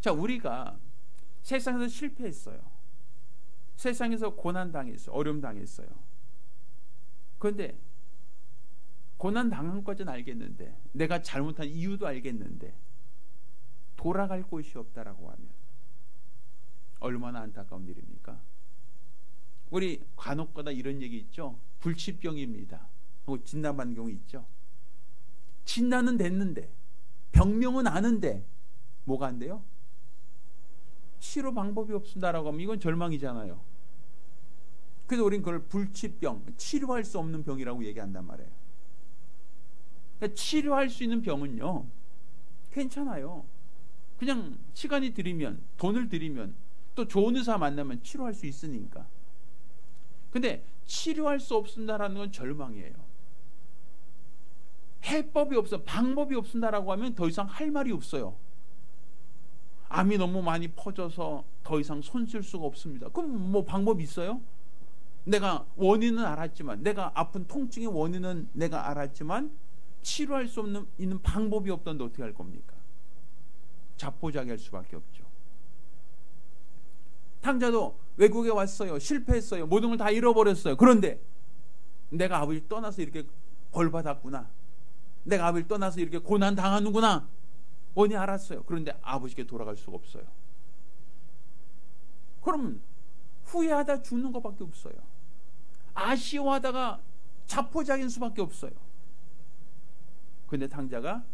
자, 우리가 세상에서 실패했어요. 세상에서 고난당했어요. 어려움당했어요. 그런데 고난당한 것까지는 알겠는데, 내가 잘못한 이유도 알겠는데 돌아갈 곳이 없다라고 하면 얼마나 안타까운 일입니까? 우리 간혹가다 이런 얘기 있죠. 불치병입니다 하고 진단받는 경우 있죠. 진단은 됐는데, 병명은 아는데 뭐가 안 돼요? 치료 방법이 없습니다라고 하면 이건 절망이잖아요. 그래서 우린 그걸 불치병, 치료할 수 없는 병이라고 얘기한단 말이에요. 그러니까 치료할 수 있는 병은요, 괜찮아요. 그냥 시간이 들이면, 돈을 들이면, 또 좋은 의사 만나면 치료할 수 있으니까. 근데 치료할 수 없습니다라는 건 절망이에요. 해법이 없어, 방법이 없습니다라고 하면 더 이상 할 말이 없어요. 암이 너무 많이 퍼져서 더 이상 손 쓸 수가 없습니다. 그럼 뭐 방법이 있어요? 내가 원인은 알았지만, 내가 아픈 통증의 원인은 내가 알았지만 치료할 수 있는 방법이 없던데 어떻게 할 겁니까? 자포자기할 수밖에 없죠. 탕자도 외국에 왔어요. 실패했어요. 모든 걸 다 잃어버렸어요. 그런데 내가 아버지 떠나서 이렇게 벌 받았구나, 내가 아버지 떠나서 이렇게 고난 당하는구나, 원이 알았어요. 그런데 아버지께 돌아갈 수가 없어요. 그러면 후회하다 죽는 것밖에 없어요. 아쉬워하다가 자포자기인 수밖에 없어요. 그런데 탕자가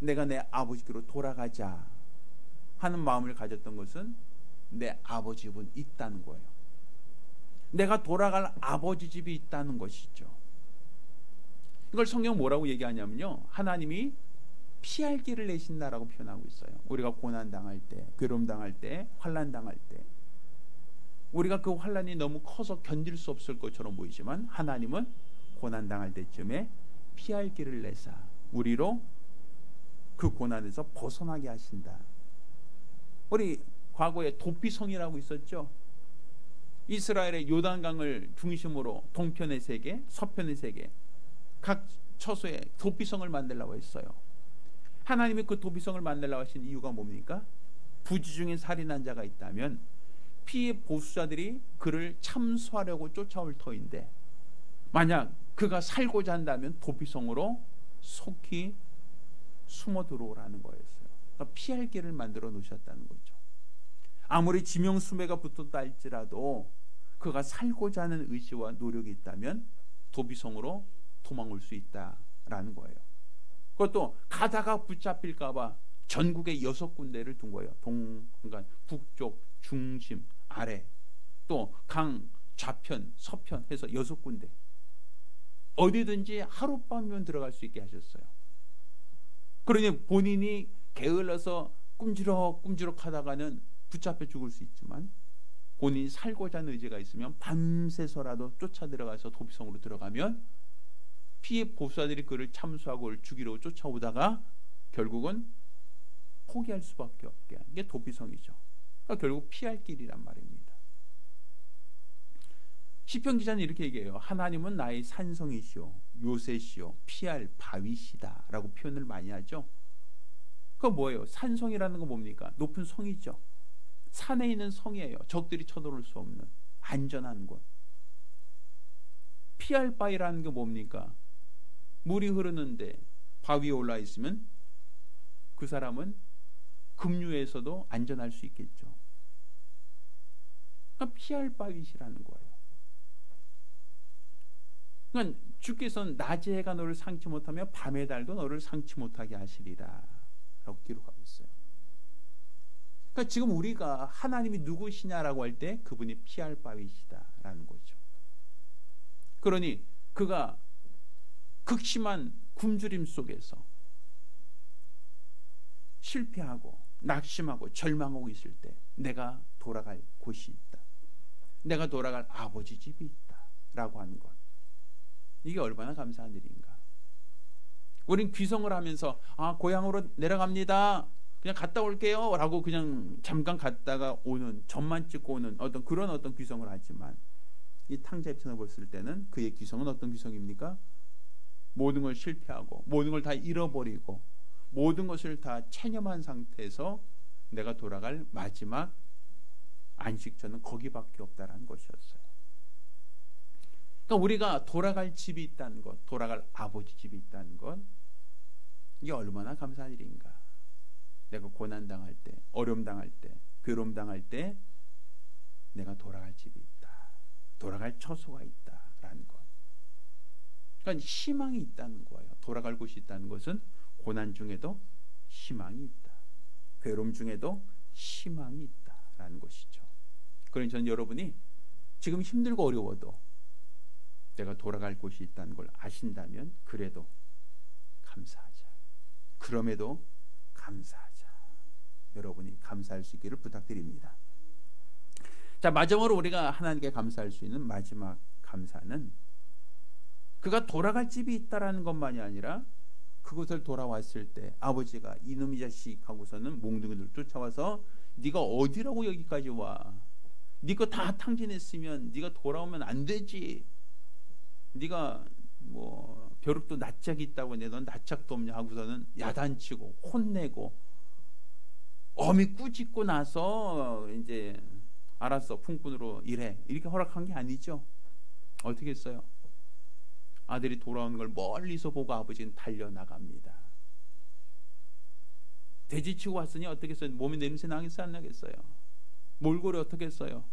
내가 내 아버지께로 돌아가자 하는 마음을 가졌던 것은 내 아버지 집은 있다는 거예요. 내가 돌아갈 아버지 집이 있다는 것이죠. 이걸 성경 뭐라고 얘기하냐면요, 하나님이 피할 길을 내신다라고 표현하고 있어요. 우리가 고난 당할 때, 괴로움 당할 때, 환난 당할 때, 우리가 그 환난이 너무 커서 견딜 수 없을 것처럼 보이지만 하나님은 고난 당할 때쯤에 피할 길을 내사 우리로 그 고난에서 벗어나게 하신다. 우리 과거에 도피성이라고 있었죠. 이스라엘의 요단강을 중심으로 동편의 세 개, 서편의 세 개, 각 처소에 도피성을 만들라고 했어요. 하나님이 그 도피성을 만들라고 하신 이유가 뭡니까? 부지 중에 살인한 자가 있다면 피해 보수자들이 그를 참수하려고 쫓아올 터인데, 만약 그가 살고자 한다면 도피성으로 속히 숨어 들어오라는 거였어요. 그러니까 피할 길을 만들어 놓으셨다는 거죠. 아무리 지명수매가 붙었다 할지라도 그가 살고자 하는 의지와 노력이 있다면 도피성으로 도망올 수 있다라는 거예요. 그것도 가다가 붙잡힐까 봐 전국에 6군데를 둔 거예요. 그러니까 북쪽, 중심, 아래, 또 강 좌편, 서편 해서 6군데. 어디든지 하룻밤이면 들어갈 수 있게 하셨어요. 그러니 본인이 게을러서 꿈지럭꿈지럭 하다가는 붙잡혀 죽을 수 있지만, 본인이 살고자 하는 의지가 있으면 밤새서라도 쫓아 들어가서 도피성으로 들어가면 피해 보수자들이 그를 참수하고 그를 죽이려고 쫓아오다가 결국은 포기할 수밖에 없게 하는 게 도피성이죠. 그러니까 결국 피할 길이란 말입니다. 시편 기자는 이렇게 얘기해요. 하나님은 나의 산성이시오, 요새시오, 피할 바위시다 라고 표현을 많이 하죠. 그거 뭐예요? 산성이라는 건 뭡니까? 높은 성이죠. 산에 있는 성이에요. 적들이 쳐들어올 수 없는 안전한 곳. 피할 바위라는 게 뭡니까? 물이 흐르는데 바위에 올라 있으면 그 사람은 급류에서도 안전할 수 있겠죠. 그러니까 피할 바위시라는 거예요. 그러니까 주께서는 낮의 해가 너를 상치 못하며 밤의 달도 너를 상치 못하게 하시리라 라고 기록하고 있어요. 그러니까 지금 우리가 하나님이 누구시냐라고 할 때 그분이 피할 바위시다라는 거죠. 그러니 그가 극심한 굶주림 속에서 실패하고 낙심하고 절망하고 있을 때 내가 돌아갈 곳이 있다, 내가 돌아갈 아버지 집이 있다 라고 하는 것, 이게 얼마나 감사한 일인가. 우린 귀성을 하면서 고향으로 내려갑니다, 그냥 갔다 올게요 라고 그냥 잠깐 갔다가 오는, 점만 찍고 오는 그런 귀성을 하지만, 이 탕자 입장에서 봤을 때는 그의 귀성은 어떤 귀성입니까? 모든 걸 실패하고 모든 걸 다 잃어버리고 모든 것을 다 체념한 상태에서 내가 돌아갈 마지막 안식처는 거기밖에 없다라는 것이었어요. 그러니까 우리가 돌아갈 집이 있다는 것, 돌아갈 아버지 집이 있다는 것, 이게 얼마나 감사한 일인가. 내가 고난당할 때, 어려움당할 때, 괴로움당할 때 내가 돌아갈 집이 있다, 돌아갈 처소가 있다라는 것. 그러니까 희망이 있다는 거예요. 돌아갈 곳이 있다는 것은 고난 중에도 희망이 있다, 괴로움 중에도 희망이 있다라는 것이죠. 그러니 저는 여러분이 지금 힘들고 어려워도 내가 돌아갈 곳이 있다는 걸 아신다면 그래도 감사하자, 그럼에도 감사하자, 여러분이 감사할 수 있기를 부탁드립니다. 자, 마지막으로 우리가 하나님께 감사할 수 있는 마지막 감사는 그가 돌아갈 집이 있다라는 것만이 아니라 그곳을 돌아왔을 때 아버지가 이놈의 자식 하고서는 몽둥이들 쫓아와서 네가 어디라고 여기까지 와, 네 거 다 탕진했으면 네가 돌아오면 안 되지, 네가 뭐 벼룩도 낯짝이 있다고 내 넌 낯짝도 없냐 하고서는 야단치고 혼내고 어미 꾸짖고 나서 이제 알았어 품꾼으로 일해 이렇게 허락한 게 아니죠. 어떻게 했어요? 아들이 돌아오는 걸 멀리서 보고 아버지는 달려나갑니다. 돼지치고 왔으니 어떻게 했어요? 몸에 냄새 나겠어요? 안 나겠어요? 몰골이 어떻게 했어요?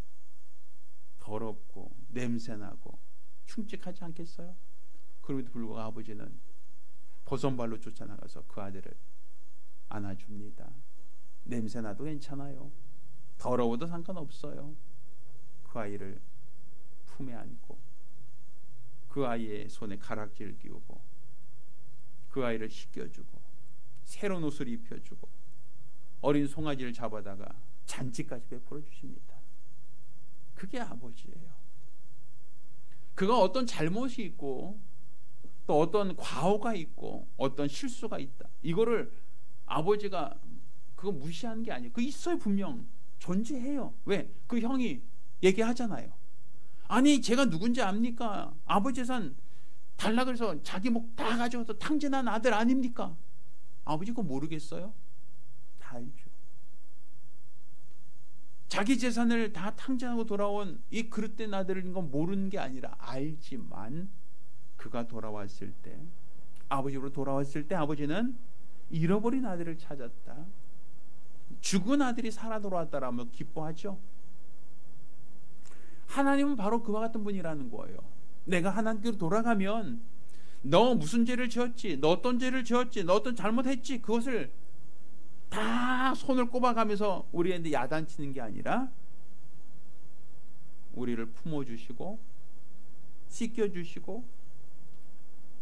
더럽고 냄새나고 흉측하지 않겠어요? 그럼에도 불구하고 아버지는 버선발로 쫓아나가서 그 아들을 안아줍니다. 냄새나도 괜찮아요, 더러워도 상관없어요. 그 아이를 품에 안고 그 아이의 손에 가락지를 끼우고 그 아이를 씻겨주고 새로운 옷을 입혀주고 어린 송아지를 잡아다가 잔치까지 베풀어 주십니다. 그게 아버지예요. 그가 어떤 잘못이 있고 또 어떤 과오가 있고 어떤 실수가 있다, 이거를 아버지가 그거 무시하는 게 아니에요. 그 있어요. 분명 존재해요. 왜? 그 형이 얘기하잖아요. 아니 제가 누군지 압니까? 아버지 재산 달라 그래서 자기 목 다 가져와서 탕진한 아들 아닙니까? 아버지 그거 모르겠어요? 다 알죠. 자기 재산을 다 탕진하고 돌아온 이 그릇된 아들인 건 모르는 게 아니라 알지만, 그가 돌아왔을 때, 아버지로 돌아왔을 때 아버지는 잃어버린 아들을 찾았다, 죽은 아들이 살아 돌아왔다라며 기뻐하죠. 하나님은 바로 그와 같은 분이라는 거예요. 내가 하나님께로 돌아가면 너 무슨 죄를 지었지, 너 어떤 죄를 지었지, 너 어떤 잘못했지, 그것을 다 손을 꼽아가면서 우리한테 야단치는 게 아니라 우리를 품어주시고 씻겨주시고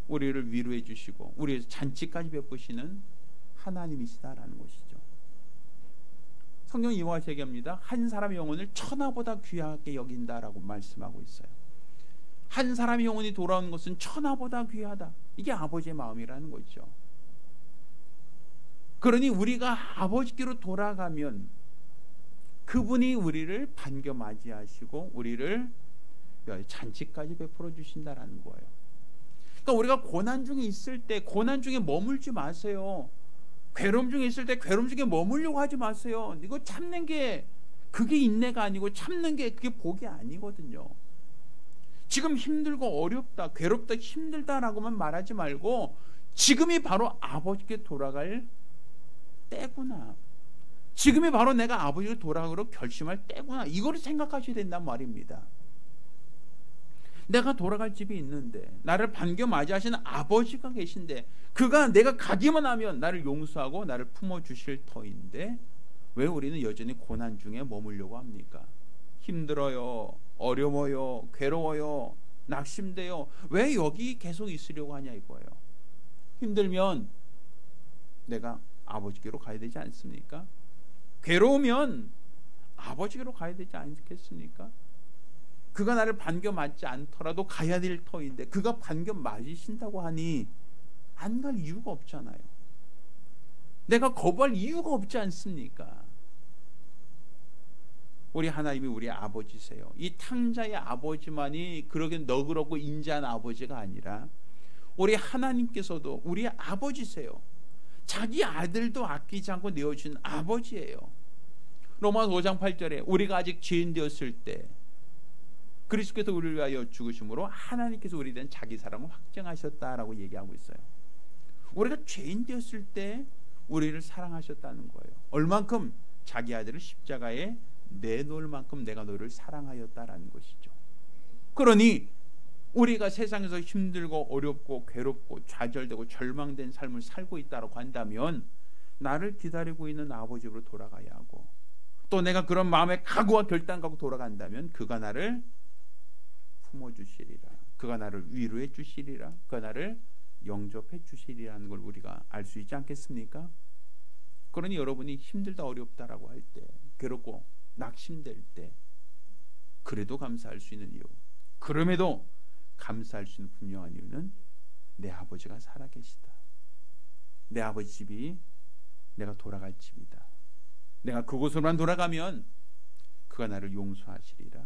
우리를 위로해 주시고 우리의 잔치까지 베푸시는 하나님이시다라는 것이죠. 성경이 이와 같이 얘기합니다. 한 사람의 영혼을 천하보다 귀하게 여긴다라고 말씀하고 있어요. 한 사람의 영혼이 돌아오는 것은 천하보다 귀하다. 이게 아버지의 마음이라는 거죠. 그러니 우리가 아버지께로 돌아가면 그분이 우리를 반겨 맞이하시고 우리를 잔치까지 베풀어 주신다라는 거예요. 그러니까 우리가 고난 중에 있을 때 고난 중에 머물지 마세요. 괴로움 중에 있을 때 괴로움 중에 머물려고 하지 마세요. 이거 참는 게 그게 인내가 아니고 참는 게 그게 복이 아니거든요. 지금 힘들고 어렵다, 괴롭다, 힘들다라고만 말하지 말고 지금이 바로 아버지께 돌아갈 때구나, 지금이 바로 내가 아버지로 돌아가기로 결심할 때구나, 이거를 생각하셔야 된단 말입니다. 내가 돌아갈 집이 있는데 나를 반겨 맞이하시는 아버지가 계신데 그가 내가 가기만 하면 나를 용서하고 나를 품어주실 터인데 왜 우리는 여전히 고난 중에 머물려고 합니까? 힘들어요, 어려워요, 괴로워요, 낙심돼요, 왜 여기 계속 있으려고 하냐 이거예요. 힘들면 내가 아버지께로 가야 되지 않습니까? 괴로우면 아버지께로 가야 되지 않겠습니까? 그가 나를 반겨 맞지 않더라도 가야 될 터인데 그가 반겨 맞으신다고 하니 안 갈 이유가 없잖아요. 그러니 우리가 고난 중에 있을 때 고난 중에 머물지 말고 내가 거부할 이유가 없지 않습니까? 우리 하나님이 우리 아버지세요. 이 탕자의 아버지만이 그러게 너그럽고 인자한 아버지가 아니라 우리 하나님께서도 우리 아버지세요. 자기 아들도 아끼지 않고 내어준 아버지예요. 로마서 5장 8절에 우리가 아직 죄인 되었을 때 그리스도께서 우리를 위하여 죽으심으로 하나님께서 우리에 대한 자기 사랑을 확증하셨다라고 얘기하고 있어요. 우리가 죄인 되었을 때 우리를 사랑하셨다는 거예요. 얼만큼? 자기 아들을 십자가에 내놓을 만큼 내가 너를 사랑하였다라는 것이죠. 그러니 우리가 세상에서 힘들고 어렵고 괴롭고 좌절되고 절망된 삶을 살고 있다고 한다면 나를 기다리고 있는 아버지 집으로 돌아가야 하고, 또 내가 그런 마음의 각오와 결단 갖고 돌아간다면 그가 나를 품어주시리라, 그가 나를 위로해 주시리라, 그가 나를 영접해 주시리라는 걸 우리가 알 수 있지 않겠습니까? 그러니 여러분이 힘들다 어렵다라고 할 때, 괴롭고 낙심될 때 그래도 감사할 수 있는 이유, 그럼에도 감사할 수 있는 분명한 이유는 내 아버지가 살아계시다. 내 아버지 집이 내가 돌아갈 집이다. 내가 그곳으로만 돌아가면 그가 나를 용서하시리라,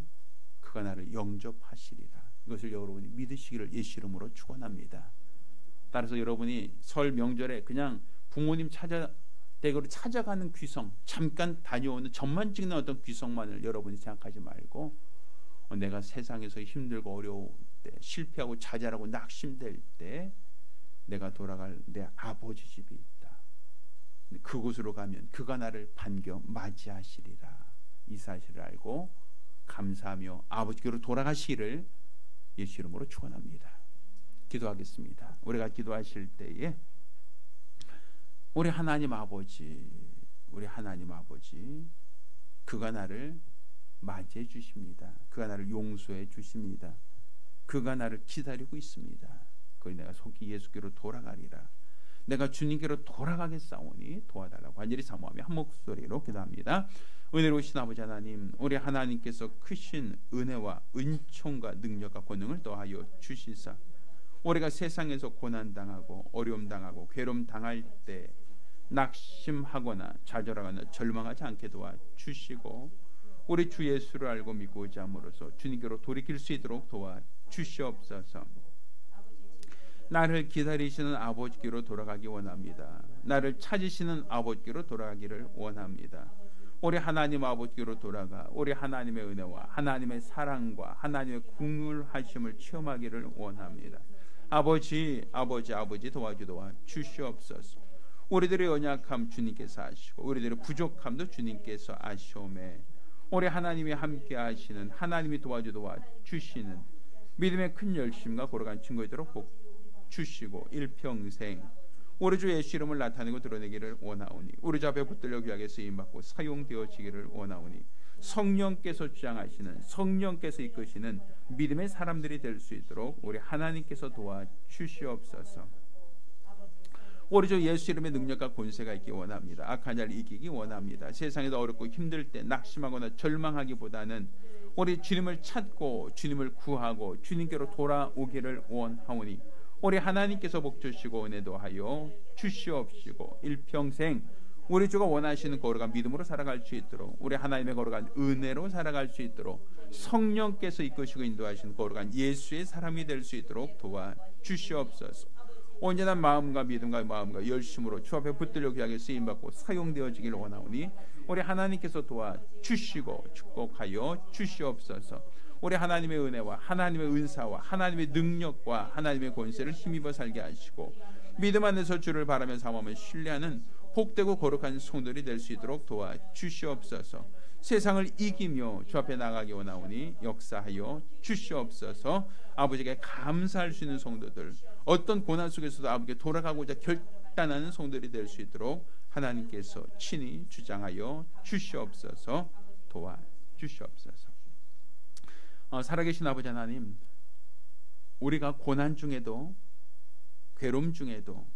그가 나를 영접하시리라. 이것을 여러분이 믿으시기를 예수 이름으로 축원합니다. 따라서 여러분이 설 명절에 그냥 부모님 댁으로 찾아가는 귀성, 잠깐 다녀오는 전만 찍는 어떤 귀성만을 여러분이 생각하지 말고, 내가 세상에서 힘들고 어려울 때, 실패하고 좌절하고 낙심될 때 내가 돌아갈 내 아버지 집이 있다. 그곳으로 가면 그가 나를 반겨 맞이하시리라. 이 사실을 알고 감사하며 아버지께로 돌아가시기를 예수 이름으로 축원합니다. 기도하겠습니다. 우리가 기도하실 때에 우리 하나님 아버지, 그가 나를 맞이해 주십니다. 그가 나를 용서해 주십니다. 그가 나를 기다리고 있습니다. 그리 내가 속히 예수께로 돌아가리라. 내가 주님께로 돌아가겠사오니 도와달라고 간절히 사모하며 한 목소리로 기도합니다. 은혜로우신 아버지 하나님, 우리 하나님께서 크신 은혜와 은총과 능력과 권능을 더하여 주시사 우리가 세상에서 고난당하고 어려움당하고 괴로움당할 때 낙심하거나 좌절하거나 절망하지 않게 도와주시고, 우리 주 예수를 알고 믿고자 함으로써 주님께로 돌이킬 수 있도록 도와주시옵소서. 나를 기다리시는 아버지께로 돌아가기 원합니다. 나를 찾으시는 아버지께로 돌아가기를 원합니다. 우리 하나님 아버지께로 돌아가 우리 하나님의 은혜와 하나님의 사랑과 하나님의 국률하심을 체험하기를 원합니다. 아버지 도와 주시옵소서. 우리들의 연약함 주님께서 아시고 우리들의 부족함도 주님께서 아시오매, 우리 하나님이 함께 하시는, 하나님이 도와 주시는 믿음의 큰 열심과 걸어간 증거이도록 복 주시고 일평생 우리 주 예수 이름을 나타내고 드러내기를 원하오니, 우리 주 앞에 붙들려 귀하게 쓰임받고 사용되어지기를 원하오니, 성령께서 주장하시는, 성령께서 이끄시는 믿음의 사람들이 될 수 있도록 우리 하나님께서 도와주시옵소서. 우리 주 예수 이름의 능력과 권세가 있기 원합니다. 악한 자를 이기기 원합니다. 세상에도 어렵고 힘들 때 낙심하거나 절망하기보다는 우리 주님을 찾고 주님을 구하고 주님께로 돌아오기를 원하오니, 우리 하나님께서 복 주시고 은혜도 하여 주시옵시고 일평생 우리 주가 원하시는 거룩한 믿음으로 살아갈 수 있도록, 우리 하나님의 거룩한 은혜로 살아갈 수 있도록 성령께서 이끄시고 인도하시는 거룩한 예수의 사람이 될 수 있도록 도와주시옵소서. 온전한 마음과 믿음과 마음과 열심으로 주 앞에 붙들려 귀하게 쓰임받고 사용되어지기를 원하오니, 우리 하나님께서 도와주시고 축복하여 주시옵소서. 우리 하나님의 은혜와 하나님의 은사와 하나님의 능력과 하나님의 권세를 힘입어 살게 하시고, 믿음 안에서 주를 바라며 사모하며 신뢰하는 복되고 거룩한 성도들이 될 수 있도록 도와주시옵소서. 세상을 이기며 주 앞에 나가기 원하오니 역사하여 주시옵소서. 아버지께 감사할 수 있는 성도들, 어떤 고난 속에서도 아버지께 돌아가고자 결단하는 성도들이 될 수 있도록 하나님께서 친히 주장하여 주시옵소서. 도와주시옵소서. 살아계신 아버지 하나님, 우리가 고난 중에도 괴로움 중에도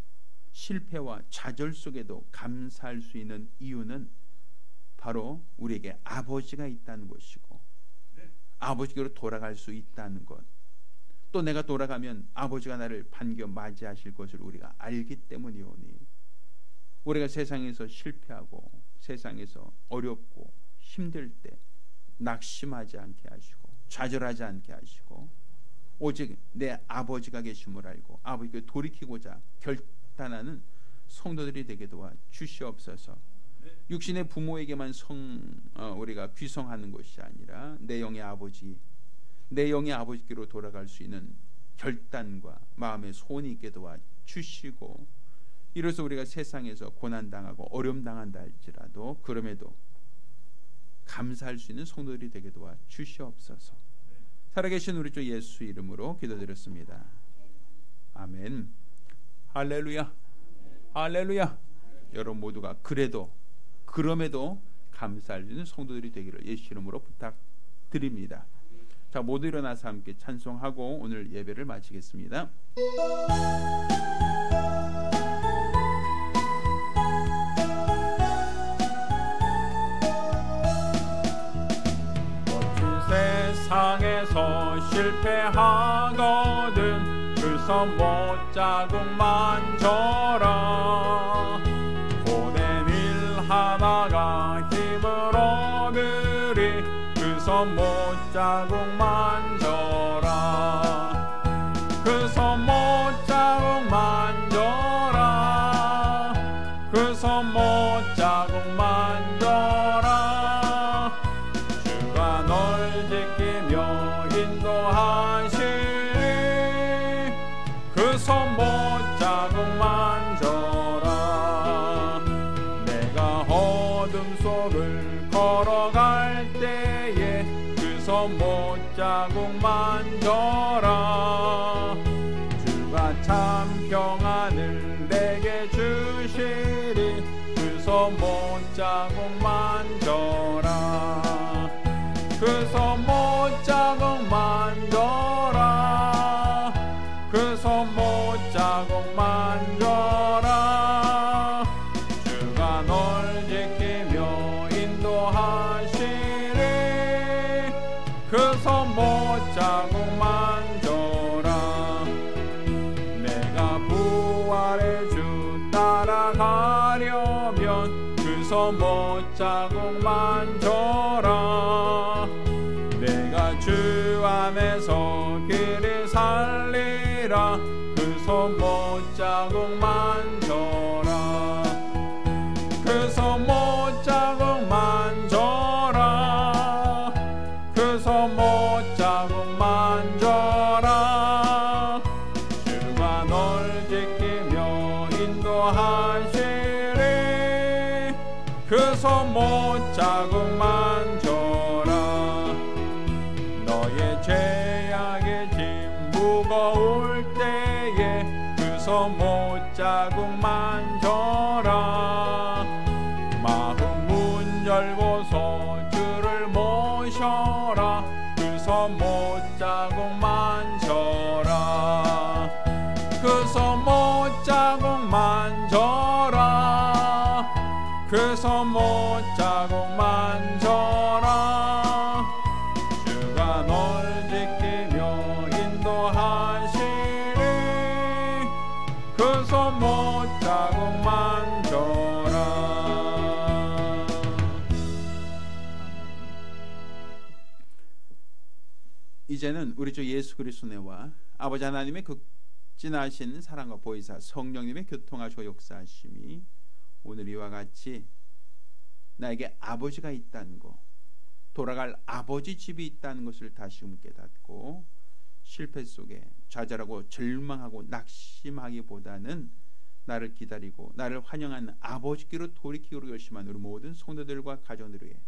실패와 좌절 속에도 감사할 수 있는 이유는 바로 우리에게 아버지가 있다는 것이고, 아버지께로 돌아갈 수 있다는 것, 또 내가 돌아가면 아버지가 나를 반겨 맞이하실 것을 우리가 알기 때문이오니, 우리가 세상에서 실패하고 세상에서 어렵고 힘들 때 낙심하지 않게 하시고 좌절하지 않게 하시고 오직 내 아버지가 계심을 알고 아버지께 돌이키고자 결단하는 성도들이 되게 도와 주시옵소서. 육신의 부모에게만 우리가 귀성하는 것이 아니라 내 영의 아버지께로 돌아갈 수 있는 결단과 마음의 소원이 있게 도와 주시고, 이로써 우리가 세상에서 고난당하고 어려움당한다 할지라도 그럼에도 감사할 수 있는 성도들이 되게 도와 주시옵소서. 살아계신 우리 주 예수 이름으로 기도드렸습니다. 아멘. 할렐루야. 할렐루야. 여러분 모두가 그럼에도 감사할 수 있는 성도들이 되기를 예수 이름으로 부탁드립니다. 자, 모두 일어나서 함께 찬송하고 오늘 예배를 마치겠습니다. 세상에서 실패하거든 그 손 못자국만 져라. 고된 일 하다가 힘을 얻으리 그 손 못자국만 져라. 그 손 못자국만 져라. 그 손 못자국만 져라. 주가 널 지키며 인도하시리. 그 손 못자국만 져라. 내가 어둠 속을 걸어갈 때에 그 손 못자국만 져라. 주가 참 평안을 내게 주시리. 그 손 못자국만 져라. 그 손 못자국만 져라. 그 손 못자국만 져라. 주가 널 지키며 인도하시리. 그 손 못자국만 져라. 내가 부활의 주 따라가려면 그 손 못자국만 져라. 내가 주 안에서 길을 살리라. 그 손 못자국만 져라. 그 손 못자국만 져라. 그 손 못자국만 져라. 주가 널 지키며 인도하시리. 그 손 못자국만 져라. 너의 죄악의 짐 무거울 때에 그 손 못자국만 져라. 마음 문 열고서 주를 모셔라. 그 손 못자국만 져라. 그 손 못자국만 져라. 그 손 못자국만 져라. 주가 널 지키며 인도하시리. 그 손 못자국만 져라. 이제는 우리 주 예수 그리스도의 은혜와 아버지 하나님의 극진하신 사랑과 보혜사 성령님의 교통하시고 역사하심이 오늘 이와 같이 나에게 아버지가 있다는 것, 돌아갈 아버지 집이 있다는 것을 다시금 깨닫고 실패 속에 좌절하고 절망하고 낙심하기보다는 나를 기다리고 나를 환영하는 아버지께로 돌이키기로 결심한 우리 모든 성도들과 가정들 위해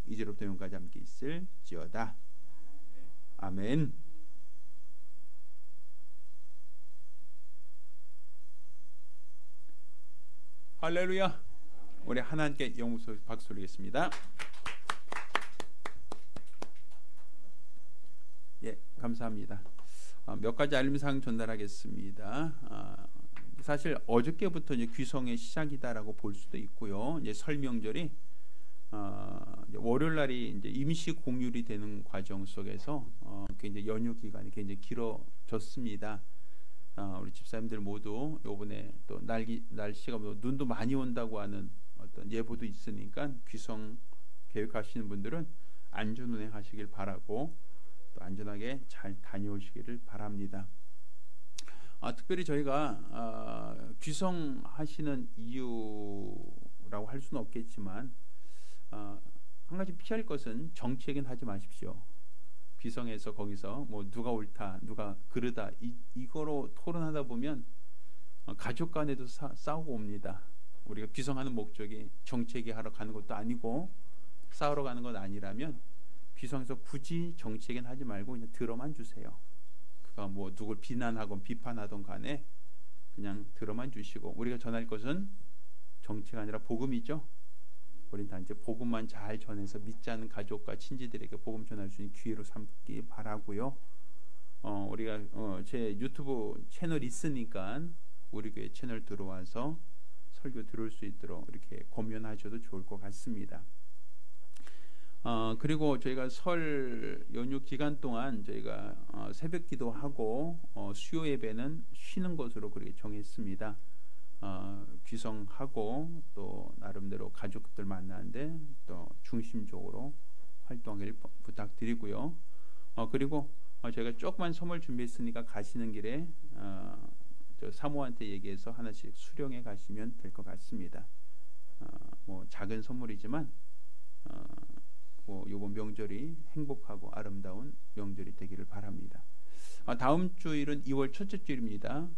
이제로부터 영까지 함께 있을지어다. 아멘. 할렐루야. 우리 하나님께 영웅 박수 드리겠습니다. 예, 감사합니다. 몇 가지 알림사항 전달하겠습니다. 사실 어저께부터 이제 귀성의 시작이다라고 볼 수도 있고요. 이제 설 명절이 월요일 날이 이제 임시 공휴일이 되는 과정 속에서 굉장히 연휴 기간이 굉장히 길어졌습니다. 우리 집사님들 모두 요번에 또 날씨가 뭐 눈도 많이 온다고 하는 어떤 예보도 있으니까 귀성 계획하시는 분들은 안전 운행하시길 바라고 또 안전하게 잘 다녀오시기를 바랍니다. 특별히 저희가 귀성하시는 이유라고 할 수는 없겠지만 한 가지 피할 것은 정치 얘기는 하지 마십시오. 귀성해서 거기서 뭐 누가 옳다 누가 그르다 이거로 토론하다 보면 가족 간에도 싸우고 옵니다. 우리가 귀성하는 목적이 정치 얘기하러 가는 것도 아니고 싸우러 가는 건 아니라면 귀성에서 굳이 정치 얘기는 하지 말고 그냥 들어만 주세요. 그가 뭐 누굴 비난하건 비판하던 간에 그냥 들어만 주시고, 우리가 전할 것은 정치가 아니라 복음이죠. 우린 단지 복음만 잘 전해서 믿지 않는 가족과 친지들에게 복음 전할 수 있는 기회로 삼기 바라고요. 우리가 제 유튜브 채널 있으니까 우리 교회 채널 들어와서 설교 들을 수 있도록 이렇게 고면하셔도 좋을 것 같습니다. 그리고 저희가 설 연휴 기간 동안 저희가 새벽 기도하고 수요 예배는 쉬는 것으로 그렇게 정했습니다. 귀성하고 또 나름대로 가족들 만나는데 또 중심적으로 활동하길 부탁드리고요. 그리고 저희가 조그만 선물 준비했으니까 가시는 길에 저 사모한테 얘기해서 하나씩 수령해 가시면 될 것 같습니다. 뭐 작은 선물이지만 뭐 이번 명절이 행복하고 아름다운 명절이 되기를 바랍니다. 다음 주일은 2월 첫째 주일입니다.